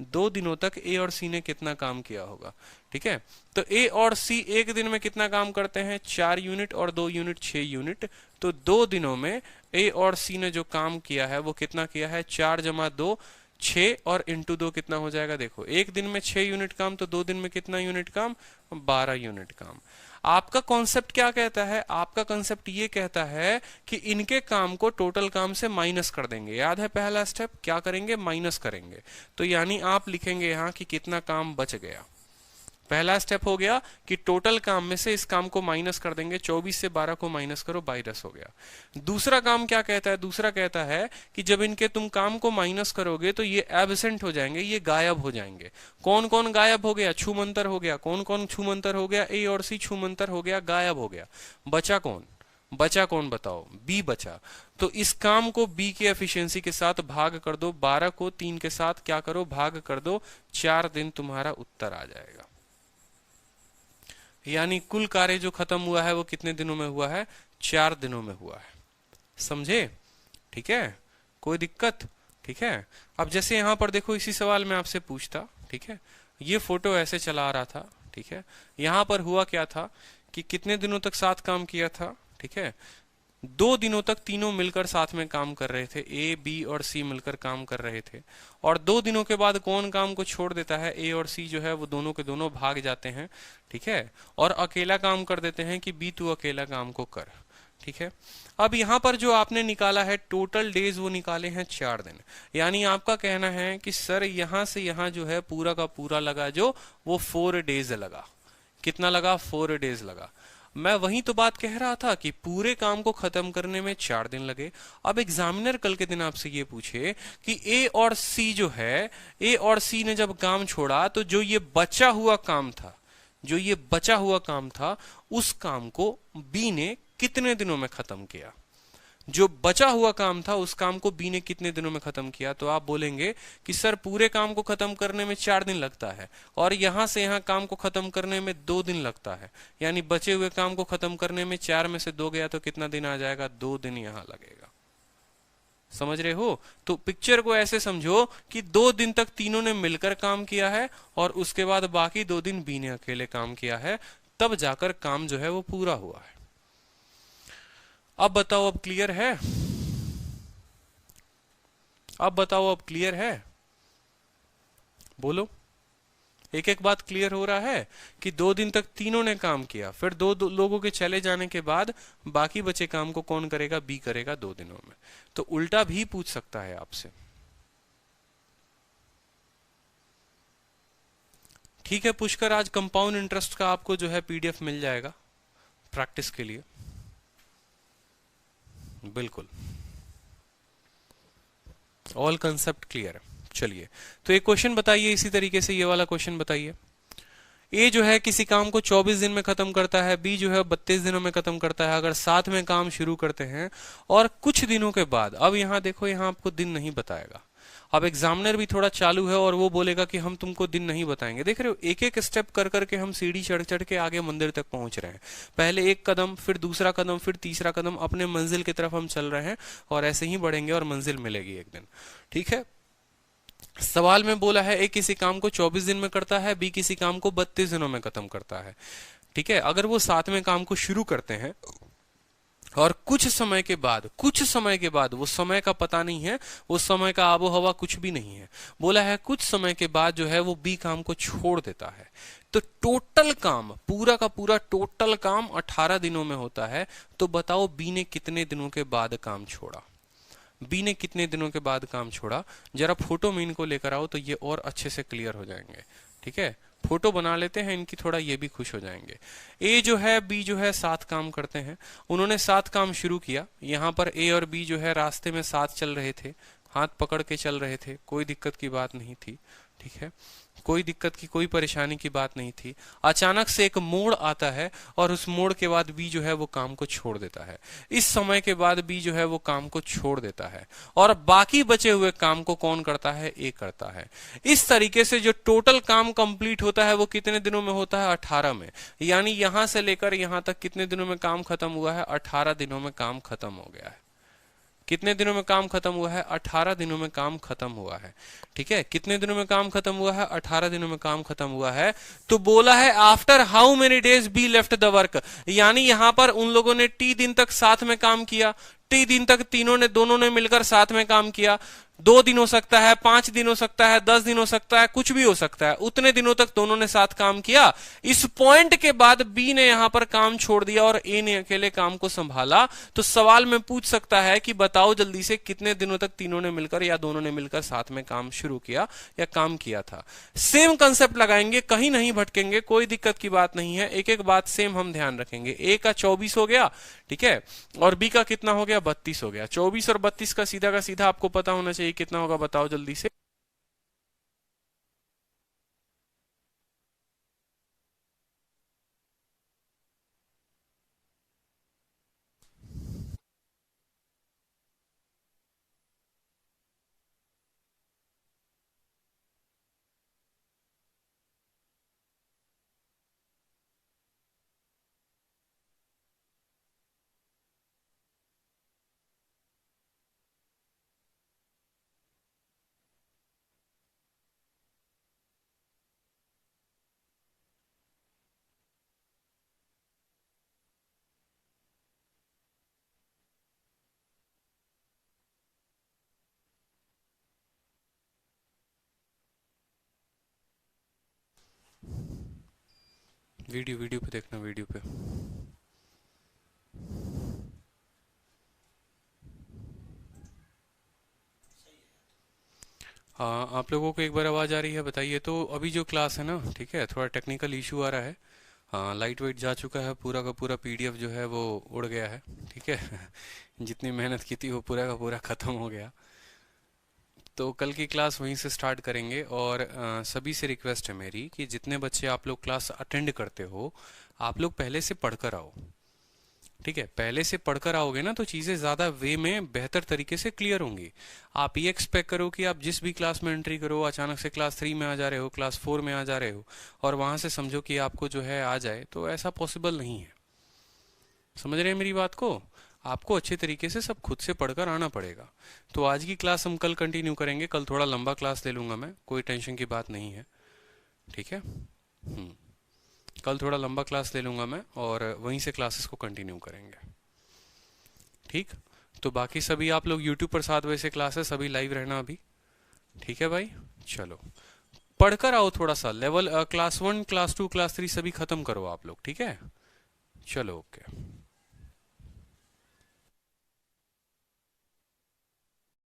2 दिनों तक ए और सी ने कितना काम किया होगा? ठीक है, तो ए और सी एक दिन में कितना काम करते हैं? 4 यूनिट और 2 यूनिट 6 यूनिट। तो 2 दिनों में ए और सी ने जो काम किया है वो कितना किया है? 4 + 2 6 और इंटू 2 कितना हो जाएगा? देखो, एक दिन में 6 यूनिट काम, तो 2 दिन में कितना यूनिट काम? 12 यूनिट काम। आपका कॉन्सेप्ट क्या कहता है? आपका कॉन्सेप्ट ये कहता है कि इनके काम को टोटल काम से माइनस कर देंगे। याद है पहला स्टेप क्या करेंगे? माइनस करेंगे। तो यानी आप लिखेंगे यहां कि कितना काम बच गया। पहला स्टेप हो गया कि टोटल काम में से इस काम को माइनस कर देंगे। 24 से 12 को माइनस करो, 22 हो गया। दूसरा काम क्या कहता है? दूसरा कहता है कि जब इनके तुम काम को माइनस करोगे तो ये एब्सेंट हो जाएंगे, ये गायब हो जाएंगे। कौन कौन गायब हो गया? छूमंतर हो गया। कौन कौन छूमंतर हो गया? ए और सी छूमंतर हो गया, गायब हो गया। बचा कौन? बचा कौन बताओ? बी बचा। तो इस काम को बी की एफिशिएंसी के साथ भाग कर दो। 12 को 3 के साथ क्या करो? भाग कर दो। 4 दिन तुम्हारा उत्तर आ जाएगा। यानी कुल कार्य जो खत्म हुआ है वो कितने दिनों में हुआ है? 4 दिनों में हुआ है। समझे? ठीक है, कोई दिक्कत? ठीक है, अब जैसे यहां पर देखो, इसी सवाल में आपसे पूछता, ठीक है, ये फोटो ऐसे चला आ रहा था। ठीक है, यहां पर हुआ क्या था कि कितने दिनों तक साथ काम किया था? ठीक है, 2 दिनों तक तीनों मिलकर साथ में काम कर रहे थे। ए, बी और सी मिलकर काम कर रहे थे। और 2 दिनों के बाद कौन काम को छोड़ देता है? ए और सी जो है वो दोनों के दोनों भाग जाते हैं। ठीक है, और अकेला काम कर देते हैं कि बी तू अकेला काम को कर। ठीक है, अब यहां पर जो आपने निकाला है टोटल डेज, वो निकाले हैं 4 दिन। यानी आपका कहना है कि सर यहां से यहां जो है पूरा का पूरा लगा जो, वो 4 डेज लगा। कितना लगा? 4 डेज लगा। मैं वही तो बात कह रहा था कि पूरे काम को खत्म करने में 4 दिन लगे। अब एग्जामिनर कल के दिन आपसे ये पूछे कि ए और सी जो है, ए और सी ने जब काम छोड़ा तो जो ये बचा हुआ काम था, जो ये बचा हुआ काम था, उस काम को बी ने कितने दिनों में खत्म किया? जो बचा हुआ काम था उस काम को बी ने कितने दिनों में खत्म किया, तो आप बोलेंगे कि सर पूरे काम को खत्म करने में 4 दिन लगता है और यहां से यहां काम को खत्म करने में 2 दिन लगता है, यानी बचे हुए काम को खत्म करने में 4 में से 2 गया तो कितना दिन आ जाएगा, 2 दिन यहां लगेगा। समझ रहे हो? तो पिक्चर को ऐसे समझो कि 2 दिन तक तीनों ने मिलकर काम किया है और उसके बाद बाकी 2 दिन बी ने अकेले काम किया है, तब जाकर काम जो है वो पूरा हुआ है। अब बताओ, अब क्लियर है? अब बताओ, अब क्लियर है? बोलो, एक एक बात क्लियर हो रहा है कि 2 दिन तक तीनों ने काम किया, फिर दो लोगों के चले जाने के बाद बाकी बचे काम को कौन करेगा, बी करेगा 2 दिनों में। तो उल्टा भी पूछ सकता है आपसे। ठीक है पुष्कर, आज कंपाउंड इंटरेस्ट का आपको जो है पीडीएफ मिल जाएगा प्रैक्टिस के लिए। बिल्कुल, ऑल कंसेप्ट क्लियर है। चलिए, तो एक क्वेश्चन बताइए, इसी तरीके से ये वाला क्वेश्चन बताइए। ए जो है किसी काम को 24 दिन में खत्म करता है, बी जो है 32 दिनों में खत्म करता है। अगर साथ में काम शुरू करते हैं और कुछ दिनों के बाद, अब यहां देखो, यहां आपको दिन नहीं बताएगा। अब एग्जामिनर भी थोड़ा चालू है और वो बोलेगा कि हम तुमको दिन नहीं बताएंगे। देख रहे हो, एक एक स्टेप कर करके हम सीढ़ी चढ़ चढ़ के आगे मंदिर तक पहुंच रहे हैं। पहले एक कदम, फिर दूसरा कदम, फिर तीसरा कदम, अपने मंजिल की तरफ हम चल रहे हैं और ऐसे ही बढ़ेंगे और मंजिल मिलेगी एक दिन। ठीक है, सवाल में बोला है ए किसी काम को 24 दिन में करता है, बी किसी काम को 32 दिनों में खत्म करता है। ठीक है, अगर वो साथ में काम को शुरू करते हैं और कुछ समय के बाद, वो समय का पता नहीं है, वो समय का आबो हवा कुछ भी नहीं है, बोला है कुछ समय के बाद जो है वो बी काम को छोड़ देता है। तो टोटल काम, पूरा का पूरा टोटल काम 18 दिनों में होता है। तो बताओ बी ने कितने दिनों के बाद काम छोड़ा, बी ने कितने दिनों के बाद काम छोड़ा। जरा फोटो में इनको लेकर आओ तो ये और अच्छे से क्लियर हो जाएंगे। ठीक है, फोटो बना लेते हैं इनकी, थोड़ा ये भी खुश हो जाएंगे। ए जो है, बी जो है, साथ काम करते हैं। उन्होंने साथ काम शुरू किया। यहाँ पर ए और बी जो है रास्ते में साथ चल रहे थे, हाथ पकड़ के चल रहे थे, कोई दिक्कत की बात नहीं थी। ठीक है, कोई दिक्कत की, कोई परेशानी की बात नहीं थी। अचानक से एक मोड़ आता है और उस मोड़ के बाद बी जो है वो काम को छोड़ देता है। इस समय के बाद बी जो है वो काम को छोड़ देता है और बाकी बचे हुए काम को कौन करता है, ए करता है। इस तरीके से जो टोटल काम कंप्लीट होता है वो कितने दिनों में होता है, 18 में। यानी यहां से लेकर यहां तक कितने दिनों में काम खत्म हुआ है, 18 दिनों में काम खत्म हो गया है। कितने दिनों में काम खत्म हुआ है, 18 दिनों में काम खत्म हुआ है। ठीक है, कितने दिनों में काम खत्म हुआ है, 18 दिनों में काम खत्म हुआ है। तो बोला है after how many days be left the work, यानी यहां पर उन लोगों ने टी दिन तक साथ में काम किया। टी दिन तक दोनों ने मिलकर साथ में काम किया। 2 दिन हो सकता है, 5 दिन हो सकता है, 10 दिन हो सकता है, कुछ भी हो सकता है। उतने दिनों तक दोनों ने साथ काम किया। इस पॉइंट के बाद बी ने यहां पर काम छोड़ दिया और ए ने अकेले काम को संभाला। तो सवाल में पूछ सकता है कि बताओ जल्दी से कितने दिनों तक तीनों ने मिलकर या दोनों ने मिलकर साथ में काम शुरू किया या काम किया था। सेम कंसेप्ट लगाएंगे, कहीं नहीं भटकेंगे, कोई दिक्कत की बात नहीं है। एक एक बात सेम हम ध्यान रखेंगे। ए का 24 हो गया, ठीक है, और बी का कितना हो गया, 32 हो गया। 24 और 32 का सीधा आपको पता होना चाहिए कितना होगा, बताओ जल्दी से। वीडियो पे देखना, वीडियो पे। हाँ, आप लोगों को एक बार आवाज आ रही है, बताइए। तो अभी जो क्लास है ना, ठीक है, थोड़ा टेक्निकल इशू आ रहा है। हाँ, लाइट वेट जा चुका है, पूरा का पूरा पीडीएफ जो है वो उड़ गया है। ठीक है जितनी मेहनत की थी वो पूरा का पूरा खत्म हो गया। तो कल की क्लास वहीं से स्टार्ट करेंगे और सभी से रिक्वेस्ट है मेरी कि जितने बच्चे आप लोग क्लास अटेंड करते हो, आप लोग पहले से पढ़कर आओ। ठीक है, पहले से पढ़कर आओगे ना तो चीजें ज्यादा वे में बेहतर तरीके से क्लियर होंगी। आप ये एक्सपेक्ट करो कि आप जिस भी क्लास में एंट्री करो, अचानक से क्लास 3 में आ जा रहे हो, क्लास 4 में आ जा रहे हो, और वहां से समझो कि आपको जो है आ जाए, तो ऐसा पॉसिबल नहीं है। समझ रहे हैं मेरी बात को? आपको अच्छे तरीके से सब खुद से पढ़कर आना पड़ेगा। तो आज की क्लास हम कल कंटिन्यू करेंगे, कल थोड़ा लंबा क्लास ले लूंगा मैं, कोई टेंशन की बात नहीं है। ठीक है। कल थोड़ा लंबा क्लास ले लूंगा मैं, और वहीं से क्लासेस को कंटिन्यू करेंगे। ठीक। तो बाकी सभी आप लोग यूट्यूब पर 7 बजे से क्लास है, सभी लाइव रहना अभी। ठीक है भाई, चलो पढ़कर आओ थोड़ा सा। लेवल क्लास 1 क्लास 2 क्लास 3 सभी खत्म करो आप लोग। ठीक है, चलो ओके।